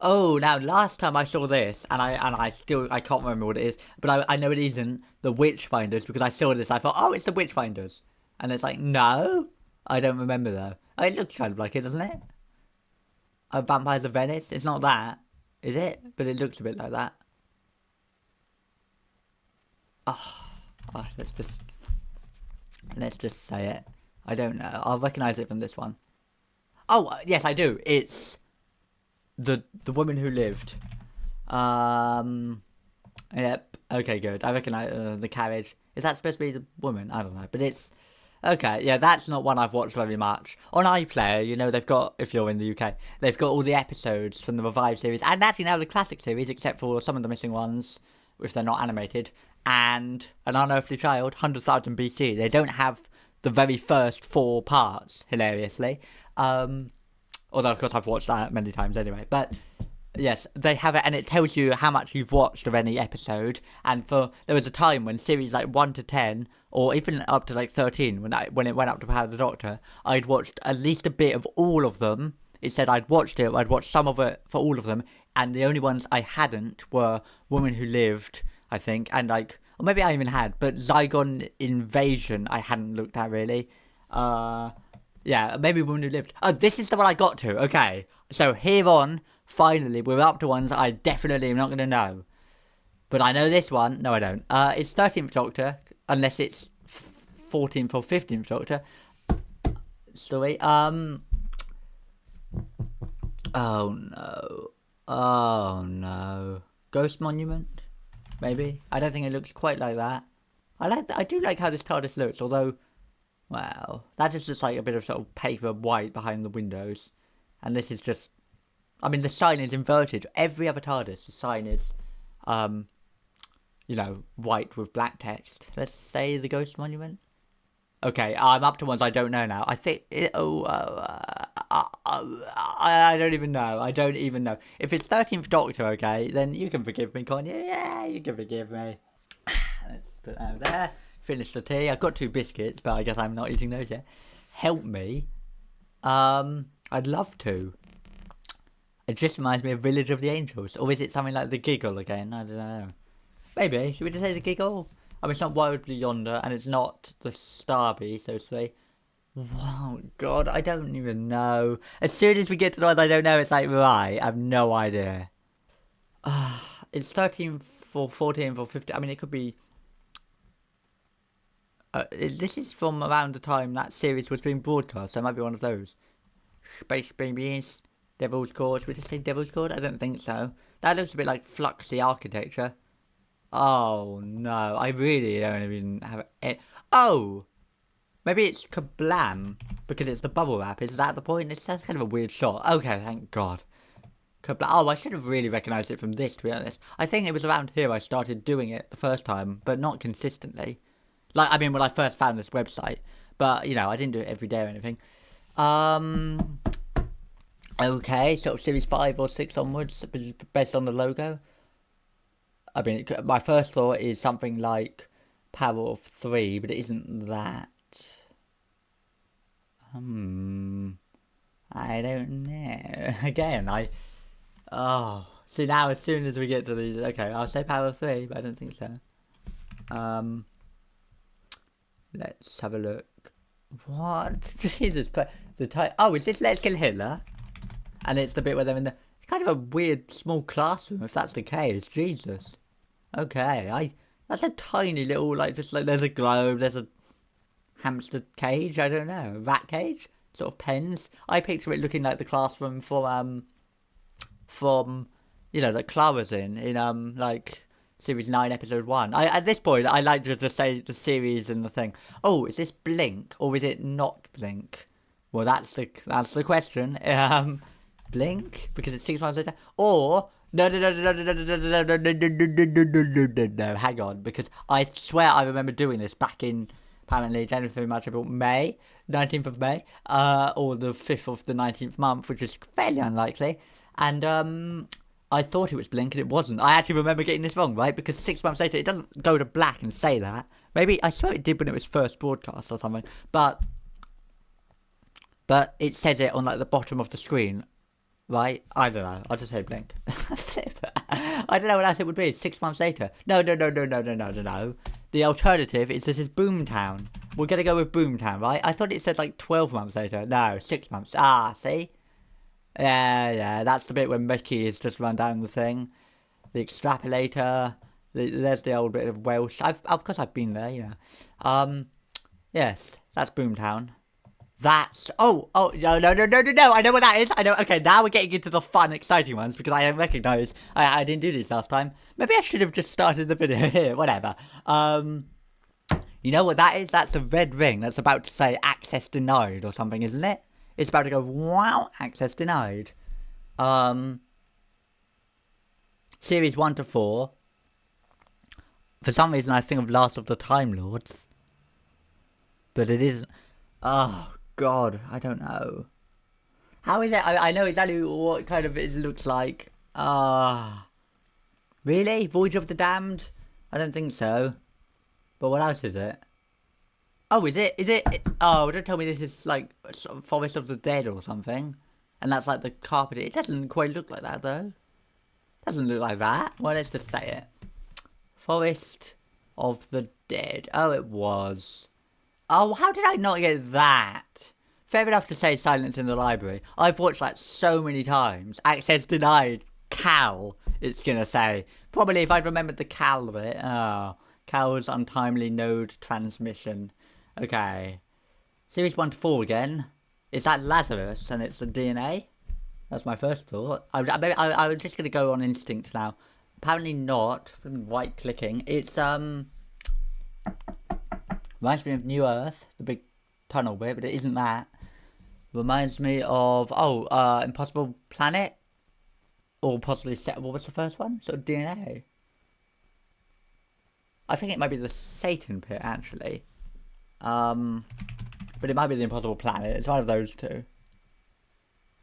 now last time I saw this, and I can't remember what it is, but I know it isn't the Witchfinders because I saw this. I thought, it's the Witchfinders, and it's like no. I don't remember though. It looks kind of like it, doesn't it? Vampires of Venice? It's not that, is it? But it looks a bit like that. Let's just say it. I don't know. I'll recognise it from this one. Oh, yes, I do. It's the woman who lived. Yep. Okay, good. I recognise the carriage. Is that supposed to be the woman? I don't know. But it's... Okay, yeah, that's not one I've watched very much. On iPlayer, they've got, if you're in the UK, they've got all the episodes from the Revived series, and actually now the classic series, except for some of the missing ones, if they're not animated, and An Unearthly Child, 100,000 BC. They don't have the very first 4 parts, hilariously. Although, of course, I've watched that many times anyway. But, yes, they have it, and it tells you how much you've watched of any episode. And there was a time when series like 1 to 10... or even up to like 13, when it went up to Power of the Doctor, I'd watched at least a bit of all of them. It said I'd watched some of it for all of them, and the only ones I hadn't were Woman Who Lived, I think, and or maybe I even had, but Zygon Invasion I hadn't looked at really. Yeah, maybe Woman Who Lived. Oh, this is the one I got to, okay. So here on, finally, we're up to ones I definitely am not going to know. But I know this one. No, I don't. It's 13th Doctor. Unless it's 14th or 15th Doctor. Story. Oh no. Oh no. Ghost Monument? Maybe? I don't think it looks quite like that. I do like how this TARDIS looks, although... Well, that is just like a bit of sort of paper white behind the windows. And this is just... the sign is inverted. Every other TARDIS, the sign is... white with black text. Let's say the Ghost Monument. Okay, I'm up to ones I don't know now. I think... I don't even know. I don't even know. If it's 13th Doctor, okay, then you can forgive me, can't you? Yeah, you can forgive me. Let's put that over there. Finish the tea. I've got 2 biscuits, but I guess I'm not eating those yet. Help me. I'd love to. It just reminds me of Village of the Angels. Or is it something like The Giggle again? I don't know. Maybe. Should we just say The Giggle? It's not Wildly Yonder, and it's not the Starby, so to say. Wow, God, I don't even know. As soon as we get to the ones I don't know, it's like, right, I have no idea. It's 13 for 14 for 50. I mean, it could be... this is from around the time that series was being broadcast, so it might be one of those. Space Babies, Devil's Court. Would it say Devil's Court? I don't think so. That looks a bit like Fluxy architecture. Oh, no. I really don't even have it. Oh! Maybe it's Kablam, because it's the bubble wrap. Is that the point? It's kind of a weird shot. Okay, thank God. Kablam. Oh, I should have really recognised it from this, to be honest. I think it was around here I started doing it the first time, but not consistently. Like, I mean, when I first found this website. But, you know, I didn't do it every day or anything. Okay, sort of series 5 or 6 onwards, based on the logo. I mean, my first thought is something like Power of 3, but it isn't that. I don't know. Again, oh, see now as soon as we get to these, okay, I'll say Power of 3, but I don't think so. Let's have a look. What? Jesus, but the type. Oh, is this Let's Kill Hitler? And it's the bit where they're in the. It's kind of a weird small classroom, if that's the case. Jesus. Okay, that's a tiny little, like, just like, there's a globe, there's a hamster cage, I don't know, rat cage, sort of pens. I picture it looking like the classroom from you know, that Clara's in like series 9 episode 1. At this point I like to just say the series and the thing. Oh, is this Blink or is it not Blink? Well, that's the question. Blink because it's 6 months later, or no, hang on, because I swear I remember doing this back in apparently January, February, March, April, May, 19th of May, or the 5th of the 19th month, which is fairly unlikely. And I thought it was Blink and it wasn't. I actually remember getting this wrong, right? Because 6 months later, it doesn't go to black and say that. Maybe, I swear it did when it was first broadcast or something. But it says it on like the bottom of the screen, right? I don't know. I'll just say Blink. I don't know what else it would be. 6 months later. No. The alternative is this is Boomtown. We're going to go with Boomtown, right? I thought it said like 12 months later. No, 6 months. Ah, see? Yeah, that's the bit when Mickey is just run down the thing. The extrapolator. There's the old bit of Welsh. Of course I've been there, you know. Yes, that's Boomtown. That's... Oh, no. I know what that is. I know. Okay, now we're getting into the fun, exciting ones because I don't recognise. I didn't do this last time. Maybe I should have just started the video here. Whatever. You know what that is? That's a red ring that's about to say access denied or something, isn't it? It's about to go, wow, access denied. Series 1 to 4. For some reason, I think of Last of the Time Lords. But it isn't. Oh, God, I don't know. How is it? I know exactly what kind of it looks like. Really? Voyage of the Damned? I don't think so. But what else is it? Oh, is it? Oh, don't tell me this is like Forest of the Dead or something. And that's like the carpet. It doesn't quite look like that, though. Doesn't look like that. Well, let's just say it. Forest of the Dead. Oh, it was. Oh, how did I not get that? Fair enough to say Silence in the Library. I've watched that so many times. Access denied. Cal, it's gonna say. Probably if I'd remembered the Cal bit. Oh, Cal's untimely node transmission. Okay. Series 1 to 4 again. Is that Lazarus and it's the DNA? That's my first thought. I'm just gonna go on instinct now. Apparently not. From white clicking. It's reminds me of New Earth, the big tunnel bit, but it isn't that. Reminds me of Impossible Planet, or possibly what was the first one? Sort of DNA. I think it might be the Satan pit actually, but it might be the Impossible Planet. It's one of those two.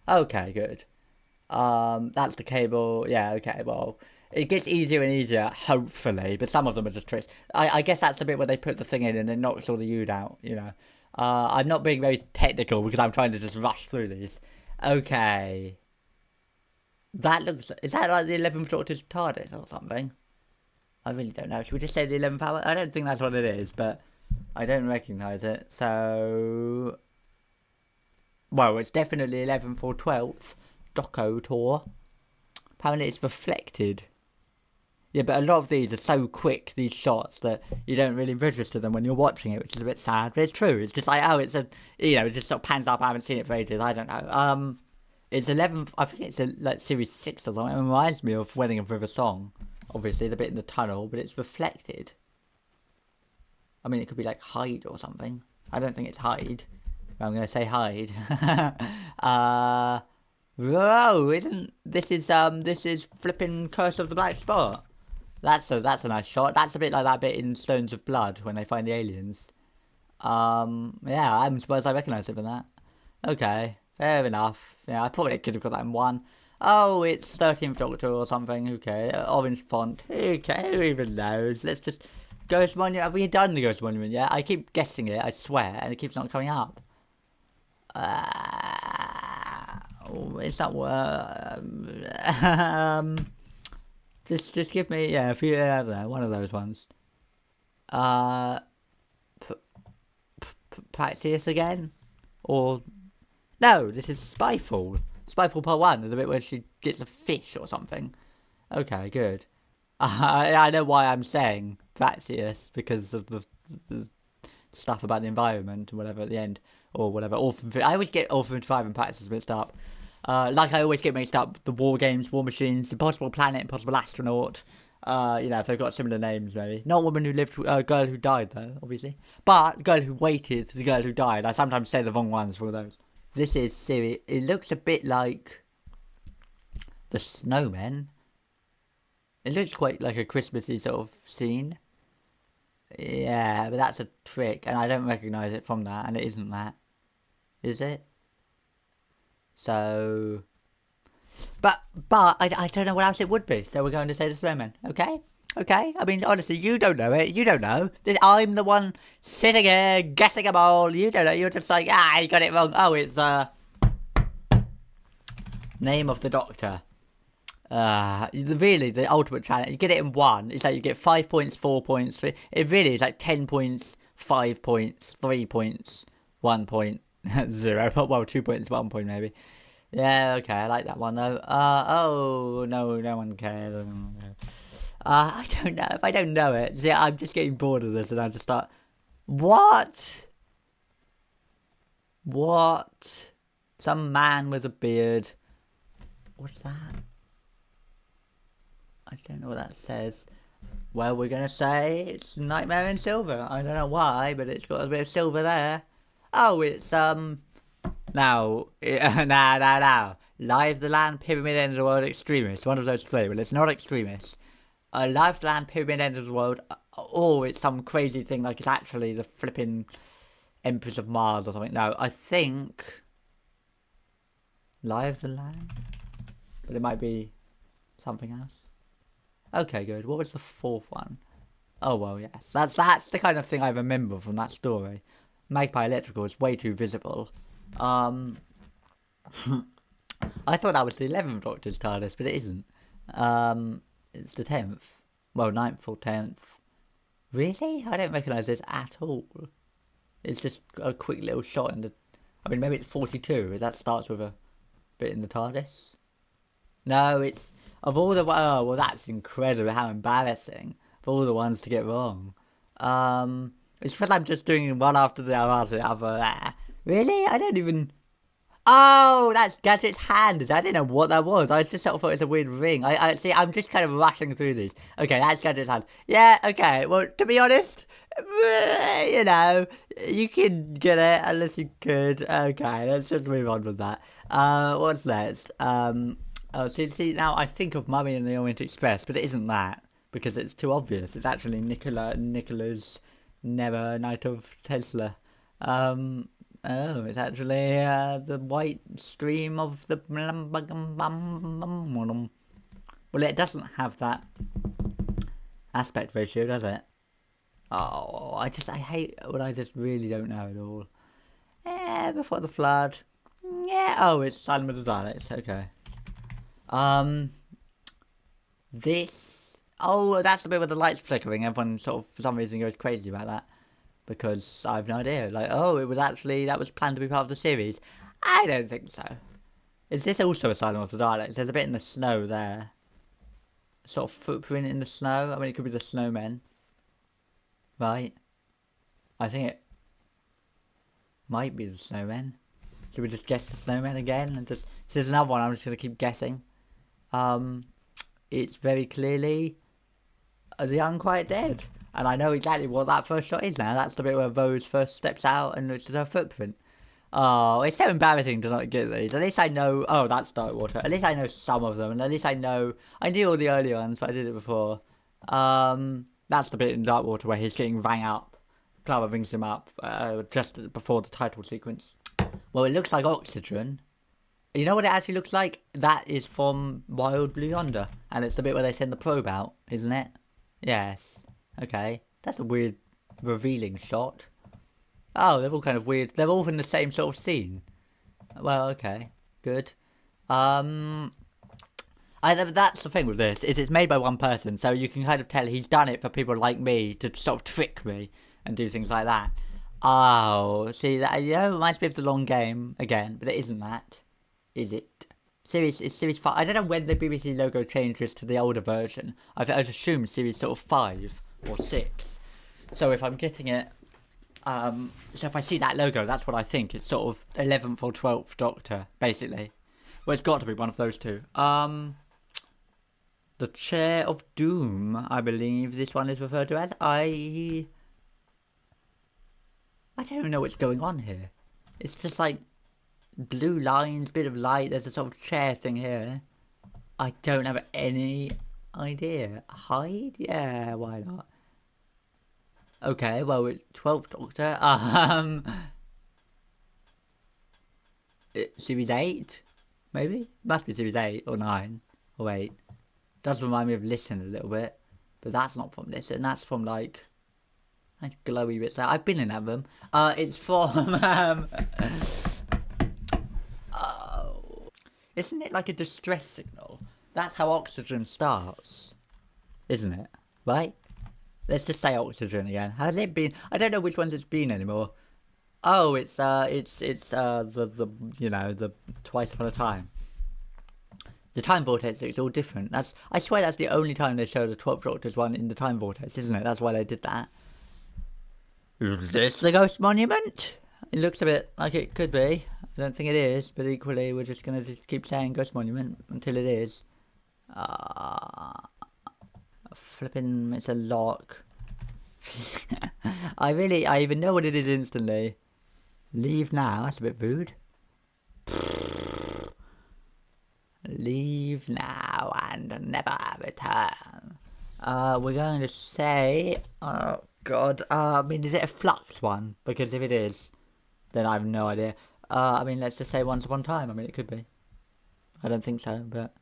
Okay, good. That's the cable. Yeah, okay. Well, it gets easier and easier, hopefully, but some of them are just tricks. I guess that's the bit where they put the thing in and it knocks all the ood out, you know. I'm not being very technical because I'm trying to just rush through these. Okay. That looks... Is that like the 11th Doctor's TARDIS or something? I really don't know. Should we just say the 11th hour? I don't think that's what it is, but I don't recognise it. So... well, it's definitely 11th or 12th Doco tour. Apparently it's reflected. Yeah, but a lot of these are so quick, these shots, that you don't really register them when you're watching it, which is a bit sad. But it's true. It's just like, oh, it's a, it just sort of pans up. I haven't seen it for ages. I don't know. It's 11th. I think it's like series 6 or something. It reminds me of Wedding of River Song. Obviously, the bit in the tunnel, but it's reflected. I mean, it could be like Hyde or something. I don't think it's Hyde. I'm going to say Hyde. Whoa, this is flipping Curse of the Black Spot. That's a nice shot. That's a bit like that bit in Stones of Blood when they find the aliens. Yeah, I'm surprised I recognised it from that. Okay, fair enough. Yeah, I probably could have got that in one. Oh, it's 13th Doctor or something. Okay, orange font. Okay, who even knows? Let's just Ghost Monument. Have we done the Ghost Monument yet? I keep guessing it. I swear, and it keeps not coming up. It's not. Just give me a few. I don't know, one of those ones. Praxeus again, or no? This is Spyfall. Spyfall Part 1, the bit where she gets a fish or something. Okay, good. I know why I'm saying Praxeus, because of the stuff about the environment and whatever at the end, or whatever. I always get Orphan 5 and Praxeus mixed up. Like I always get mixed up the War Games, War Machines, Impossible Planet, Impossible Astronaut. If they've got similar names, maybe. Not Woman Who Lived, Girl Who Died, though, obviously. But Girl Who Waited, The Girl Who Died. I sometimes say the wrong ones for those. This is serious. It looks a bit like The Snowmen. It looks quite like a Christmassy sort of scene. Yeah, but that's a trick, and I don't recognise it from that, and it isn't that. Is it? So, but I don't know what else it would be. So we're going to say The Snowman, okay? Okay. I mean, honestly, you don't know it. You don't know. I'm the one sitting here guessing them all. You don't know. You're just like, you got it wrong. Oh, it's Name of the Doctor. Really, the ultimate challenge. You get it in one. It's like you get 5 points, 4 points. It really is like 10 points, 5 points, 3 points, 1 point. 0. Well, 2 points, 1 point maybe. Yeah, okay, I like that one though. Oh no, no one cares. I don't know. If I don't know it, see, I'm just getting bored of this, and I just start. What? Some man with a beard. What's that? I don't know what that says. Well, we're gonna say it's Nightmare in Silver. I don't know why, but it's got a bit of silver there. Oh, it's, now, Live the Land, Pyramid End of the World, Extremist. One of those three. Well, it's not Extremist. Live the Land, Pyramid End of the World, or it's some crazy thing like it's actually the flipping Empress of Mars or something. No, I think Live the Land, but it might be something else. Okay, good. What was the fourth one? Oh, well, yes. That's the kind of thing I remember from that story. Magpie Electrical is way too visible. I thought that was the 11th Doctor's TARDIS, but it isn't. It's the 10th. Well, 9th or 10th. Really? I don't recognise this at all. It's just a quick little shot in the... I mean, maybe it's 42. That starts with a bit in the TARDIS. No, it's... Of all the... Oh, well, that's incredible. How embarrassing. Of all the ones to get wrong. It's because I'm just doing one after the other. Really? I don't even... Oh, that's Gadget's hand. I didn't know what that was. I just sort of thought it was a weird ring. I see, I'm just kind of rushing through these. Okay, that's Gadget's hand. Yeah, okay. Well, to be honest, you know, you can get it unless you could. Okay, let's just move on with that. What's next? See, now I think of Mummy and the Orient Express, but it isn't that, because it's too obvious. It's actually Nicola's Never Night of Tesla. Oh, it's actually the white stream of the... Well, it doesn't have that aspect ratio, does it? Oh, I hate when I just really don't know at all. Before the Flood. Yeah, oh, it's Silent with the Daleks, okay. This... Oh, that's the bit with the lights flickering. Everyone sort of, for some reason, goes crazy about that. Because I have no idea. Like, oh, that was planned to be part of the series. I don't think so. Is this also a Silent Water dialect? There's a bit in the snow there. Sort of footprint in the snow. I mean, it could be the snowmen. Right? I think it might be the snowmen. Should we just guess the snowmen again? And just... This is another one I'm just going to keep guessing. It's very clearly the Unquiet Dead. And I know exactly what that first shot is now. That's the bit where Rose first steps out and looks at her footprint. Oh, it's so embarrassing to not get these. At least I know... Oh, that's Dark Water. At least I know some of them. And at least I know... I knew all the early ones, but I did it before. That's the bit in Dark Water where he's getting rang up. Clara rings him up just before the title sequence. Well, it looks like oxygen. You know what it actually looks like? That is from Wild Blue Yonder. And it's the bit where they send the probe out, isn't it? Yes. Okay. That's a weird revealing shot. Oh, they're all kind of weird. They're all in the same sort of scene. Well, okay. Good. That's the thing with this, is it's made by one person, so you can kind of tell he's done it for people like me to sort of trick me and do things like that. Oh, see, that, you know, it reminds me of The Long Game again, but it isn't that. Is it? It's Series 5. I don't know when the BBC logo changes to the older version. I'd assume Series sort of 5 or 6. So if I'm getting it... so if I see that logo, that's what I think. It's sort of 11th or 12th Doctor, basically. Well, it's got to be one of those two. The Chair of Doom, I believe this one is referred to as. I don't even know what's going on here. It's just like blue lines, bit of light. There's a sort of chair thing here. I don't have any idea. Hide? Yeah, why not? Okay, well, it's 12th Doctor. Series 8? Maybe? Must be Series 8 or 9 or 8. Does remind me of Listen a little bit. But that's not from Listen. That's from, like glowy bits there. I've been in that room. It's from, oh. Isn't it like a distress signal? That's how oxygen starts. Isn't it? Right? Let's just say oxygen again. Has it been? I don't know which ones it's been anymore. Oh, it's the you know, the Twice Upon a Time. The Time Vortex looks all different. I swear that's the only time they show the 12th Doctor's one in the Time Vortex, isn't it? That's why they did that. Is this the Ghost Monument? It looks a bit like it could be. I don't think it is, but equally we're just gonna keep saying Ghost Monument until it is. Flipping, it's a lock. I even know what it is instantly. Leave now, that's a bit rude. Leave now and never return. We're going to say, oh god, I mean, is it a Flux one? Because if it is, then I have no idea. I mean, let's just say Once Upon a Time. I mean, it could be. I don't think so, but...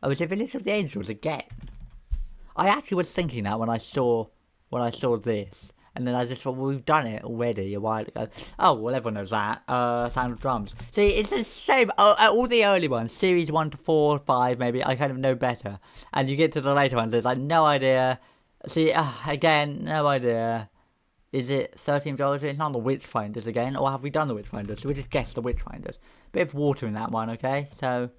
Oh, is it Village of the Angels again? I actually was thinking that when I saw this, and then I just thought, well, we've done it already a while ago. Oh, well, everyone knows that. Sound of Drums. See, it's the same. All the early ones, series 1 to 4, 5, maybe, I kind of know better. And you get to the later ones, there's like no idea. See, again, no idea. Is it 13th Doctor? It's not the Witchfinders again, or have we done the Witchfinders? So we just guessed the Witchfinders. Bit of water in that one, okay? So.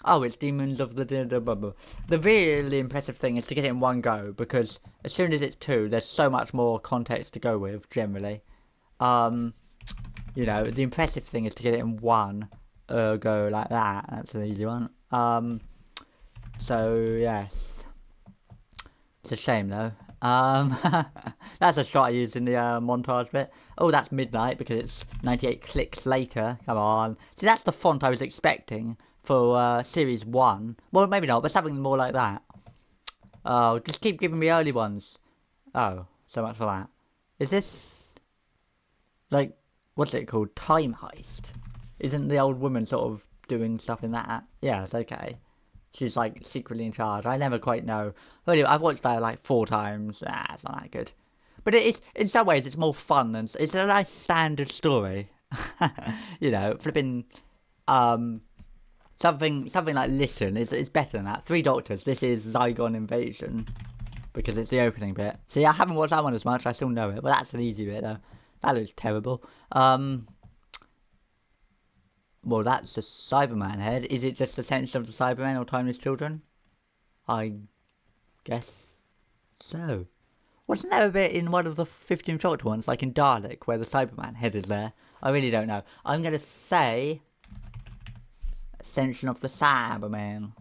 Oh, it's Demons of the... The really impressive thing is to get it in one go, because as soon as it's 2, there's so much more context to go with, generally. You know, the impressive thing is to get it in one go like that. That's an easy one. So, yes. It's a shame, though. That's a shot I used in the montage bit. Oh, that's midnight, because it's 98 clicks later. Come on. See, that's the font I was expecting for series 1. Well, maybe not, but something more like that. Oh, just keep giving me early ones. Oh, so much for that. Is this, like, what's it called? Time Heist? Isn't the old woman sort of doing stuff in that? Yeah, it's okay. She's, like, secretly in charge. I never quite know. Anyway, I've watched that, like, 4 times. It's not that good. But it is, in some ways, it's more fun than... It's a nice standard story. You know, flipping... Something like Listen is better than that. 3 Doctors. This is Zygon Invasion. Because it's the opening bit. See, I haven't watched that one as much. I still know it. But that's an easy bit, though. That looks terrible. Well, that's the Cyberman head. Is it just the Ascension of the Cybermen or Timeless Children? I guess so. Wasn't there a bit in one of the 15th Doctor ones, like in Dalek, where the Cyberman head is there? I really don't know. I'm going to say Ascension of the Cyberman.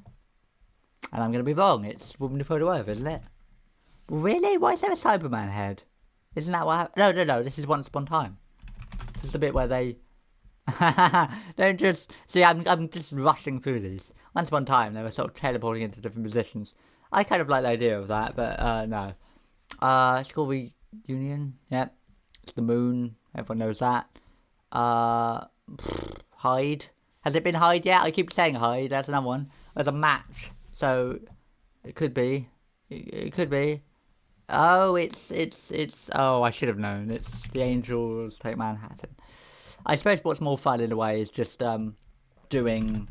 And I'm going to be wrong. It's Woman Photo Earth, isn't it? Really? Why is there a Cyberman head? Isn't that what happened? No. This is Once Upon a Time. This is the bit where they... Don't just... See, I'm just rushing through these. Once Upon a Time, they were sort of teleporting into different positions. I kind of like the idea of that, but no. School reunion. Yep. It's the moon. Everyone knows that. Hyde. Has it been Hyde yet? I keep saying Hyde. That's another one. There's a match. So, it could be. It could be. Oh, it's. Oh, I should have known. It's the Angels Take Manhattan. I suppose what's more fun in a way is just doing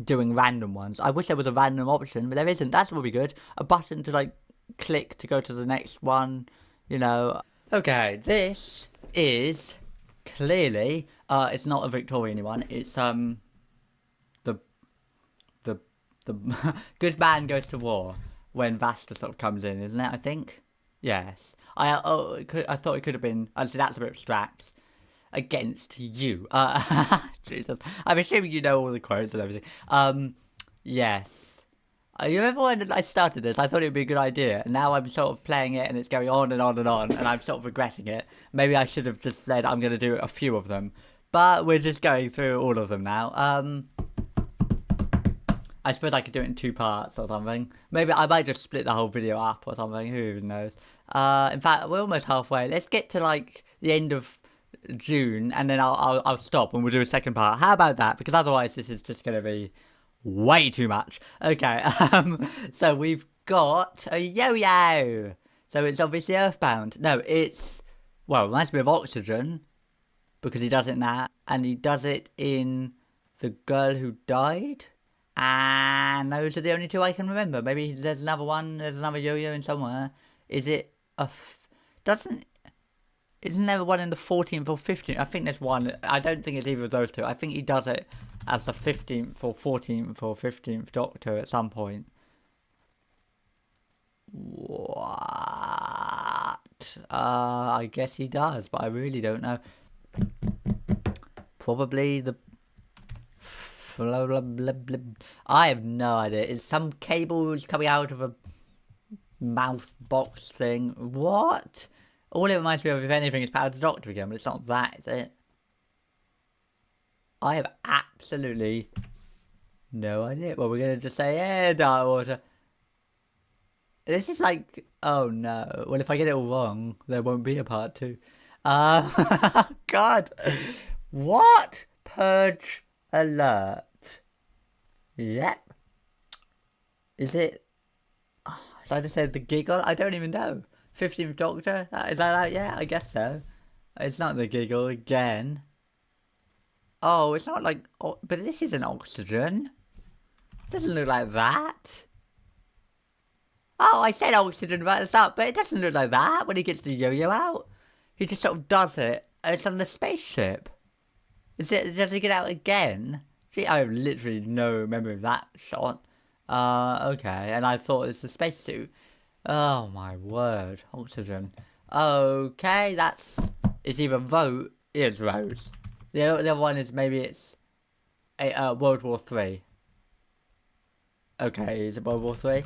random ones. I wish there was a random option, but there isn't. That's what would be good. A button to like click to go to the next one. You know. Okay, this is clearly. It's not a Victorian one. It's the good man goes to war. When Vasta sort of comes in, isn't it? I think. Yes. I thought it could have been. Honestly, that's a bit abstract. Against you. Jesus. I'm assuming you know all the quotes and everything. Yes. You remember when I started this? I thought it would be a good idea. And now I'm sort of playing it, and it's going on and on and on, and I'm sort of regretting it. Maybe I should have just said I'm going to do a few of them, but we're just going through all of them now. I suppose I could do it in 2 parts or something. Maybe I might just split the whole video up or something. Who even knows? In fact, we're almost halfway. Let's get to like the end of June, and then I'll stop and we'll do a second part. How about that? Because otherwise, this is just going to be way too much. Okay. So we've got a yo-yo. So it's obviously Earthbound. No, it's it reminds me of Oxygen because he does it in that, and he does it in The Girl Who Died. And those are the only 2 I can remember. Maybe there's another one. There's another yo-yo in somewhere. Is it isn't there one in the 14th or 15th? I think there's one. I don't think it's either of those 2. I think he does it as the 15th or 14th or 15th Doctor at some point. What? I guess he does, but I really don't know. Probably the... Blah, blah, blah, blah. I have no idea. Is some cables coming out of a mouth box thing? What? All it reminds me of, if anything, is Power of the Doctor again, but it's not that, is it? I have absolutely no idea. Well, we're going to just say, Dark Water. This is like, oh no. Well, if I get it all wrong, there won't be a part 2. God. What? Purge alert. Yep. Is it... Should I just say the giggle? I don't even know. 15th Doctor? Is that out yet? I guess so. It's not the giggle again. Oh, it's not like... Oh, but this isn't Oxygen. It doesn't look like that. Oh, I said Oxygen right at the start, but it doesn't look like that when he gets the yo-yo out. He just sort of does it. And it's on the spaceship. Does he get out again? See, I have literally no memory of that shot. Okay, and I thought it's a spacesuit. Oh my word, Oxygen. Okay, it's either Vote. It's Rose. The other one is maybe it's World War 3. Okay, is it World War 3?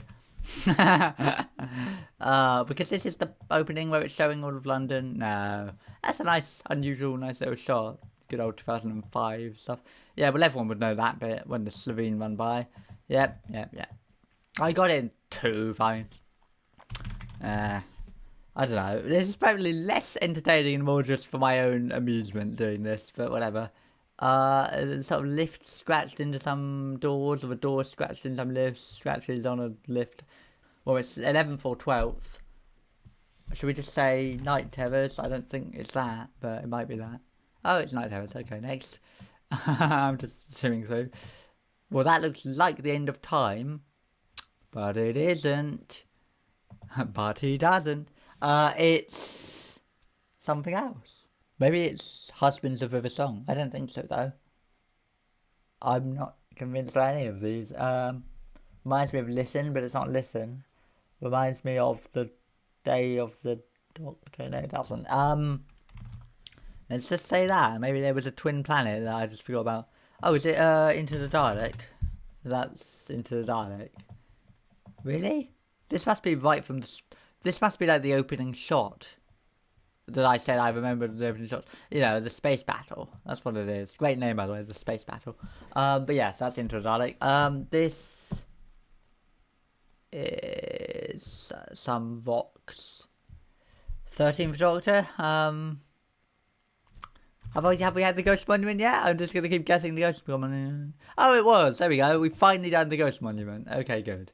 Because this is the opening where it's showing all of London. No, that's a nice, unusual, nice little shot. Good old 2005 stuff. Yeah, well, everyone would know that bit when the Slovene run by. Yep. I got it in 2, fine. I don't know. This is probably less entertaining and more just for my own amusement doing this, but whatever. There's sort of lift scratched into some doors, or a door scratched in some lifts, scratches on a lift. Well, it's 11th or 12th. Should we just say Night Terrors? I don't think it's that, but it might be that. Oh, it's Night Terrors. Okay, next. I'm just swimming through. Well, that looks like the end of time, but it isn't. But he doesn't. It's something else. Maybe it's Husbands of River Song. I don't think so, though. I'm not convinced by any of these. Reminds me of Listen, but it's not Listen. Reminds me of the Day of the Doctor. No, it doesn't. Let's just say that. Maybe there was a twin planet that I just forgot about. Oh, is it Into the Dalek? That's Into the Dalek. Really? This must be right from... This must be like the opening shot. That I said I remember the opening shot. You know, the space battle. That's what it is. Great name, by the way, the space battle. But yes, that's Into the Dalek. This is some rocks. 13th Doctor. Have we had the Ghost Monument yet? I'm just going to keep guessing the Ghost Monument. Oh, it was. There we go. We finally done the Ghost Monument. Okay, good.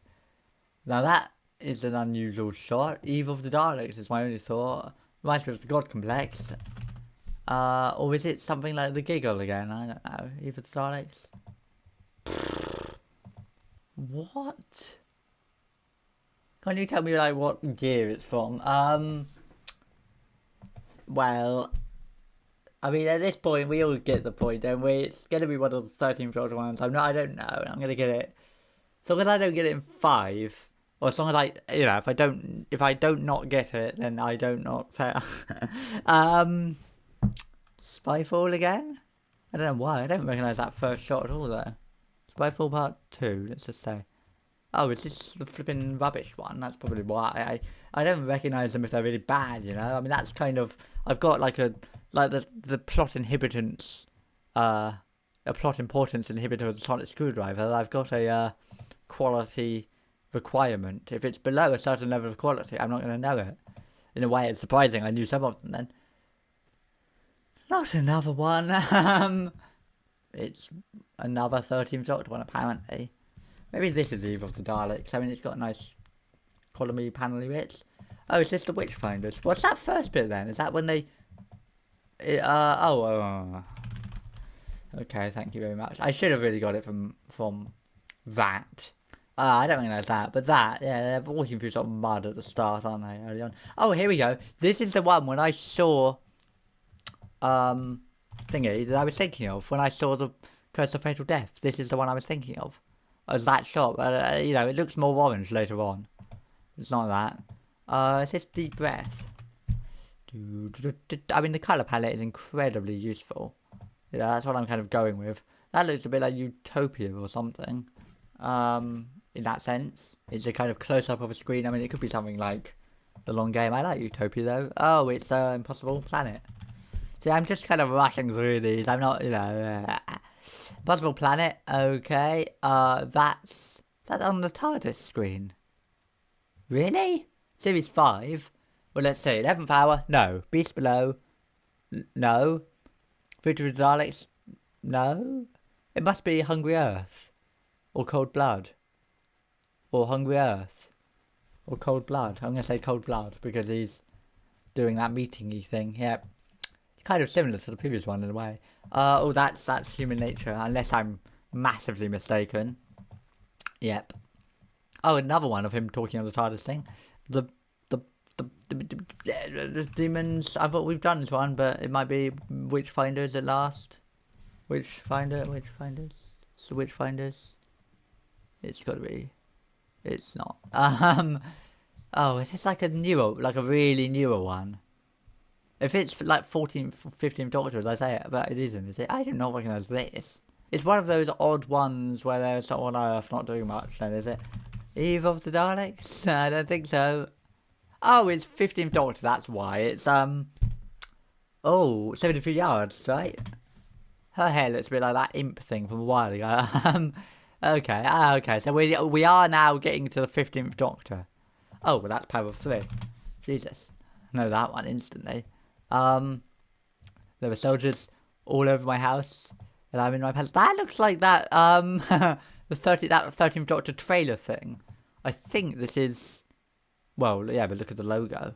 Now that is an unusual shot. Eve of the Daleks is my only thought. Reminds me of the God Complex. Or is it something like the Giggle again? I don't know. Eve of the Daleks. What? Can you tell me like what year it's from? Well, I mean at this point we all get the point, don't we? It's gonna be one of the 13th Doctor ones. I don't know. I'm gonna get it. As long as I don't get it in 5. Or as long as if I don't not get it, then I don't not fail. Spyfall again? I don't know why. I don't recognise that first shot at all though. Spyfall Part 2, let's just say. Oh, is this the flipping rubbish one? That's probably why. I don't recognise them if they're really bad, you know? I mean, that's kind of... I've got like the plot inhibitance... a plot importance inhibitor of the sonic screwdriver. I've got a quality... requirement. If it's below a certain level of quality, I'm not going to know it. In a way, it's surprising I knew some of them then. Not another one. It's another 13th Doctor one, apparently. Maybe this is Eve of the Daleks. I mean, it's got nice columny panelly bits. Oh, is this the Witchfinders? What's that first bit then? Is that when they... Okay, thank you very much. I should have really got it from that. I don't recognise that, but that, yeah, they're walking through sort of mud at the start, aren't they, early on? Oh, here we go. This is the one when I saw, thingy, that I was thinking of, when I saw the Curse of Fatal Death. This is the one I was thinking of. It was that shot, but, you know, it looks more orange later on. It's not that. Is this Deep Breath? I mean, the colour palette is incredibly useful. You know, that's what I'm kind of going with. That looks a bit like Utopia or something. In that sense, it's a kind of close-up of a screen. I mean, it could be something like The Long Game. I like Utopia, though. Oh, it's Impossible Planet. See, I'm just kind of rushing through these. I'm not, you know... Impossible Planet, okay. That's on the TARDIS screen. Really? Series 5? Well, let's see. 11th Hour? No. Beast Below? No. Future of the Daleks? No. It must be Hungry Earth. Or Cold Blood. Or Hungry Earth. Or Cold Blood. I'm going to say Cold Blood because he's doing that meeting-y thing. Yeah. Kind of similar to the previous one in a way. Oh, that's Human Nature. Unless I'm massively mistaken. Yep. Oh, another one of him talking on the TARDIS thing. The demons. I thought we've done this one, but it might be Witchfinders at last. Witchfinders. It's the Witchfinders. It's got to be. It's not. Oh, is this like a really newer one? If it's like 14th, 15th Doctor, as I say it, but it isn't, is it? I do not recognise this. It's one of those odd ones where there's someone on Earth not doing much, then, is it? Eve of the Daleks? I don't think so. Oh, it's 15th Doctor, that's why. It's, 73 yards, right? Her hair looks a bit like that imp thing from a while ago. Okay, so we are now getting to the 15th Doctor. Oh, well, that's Power of 3. Jesus. I know that one instantly. There were soldiers all over my house, and I'm in my pants. That looks like that, that 13th Doctor trailer thing. I think this is, well, yeah, but look at the logo.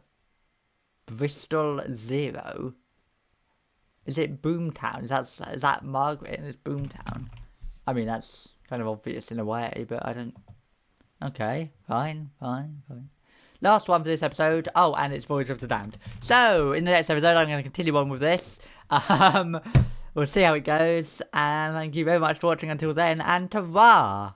Bristol Zero. Is it Boomtown? Is that Margaret and it's Boomtown? I mean, that's kind of obvious in a way, but I don't... Okay, fine. Last one for this episode. Oh, and it's Voyage of the Damned. So, in the next episode, I'm going to continue on with this. we'll see how it goes. And thank you very much for watching until then. And ta-ra!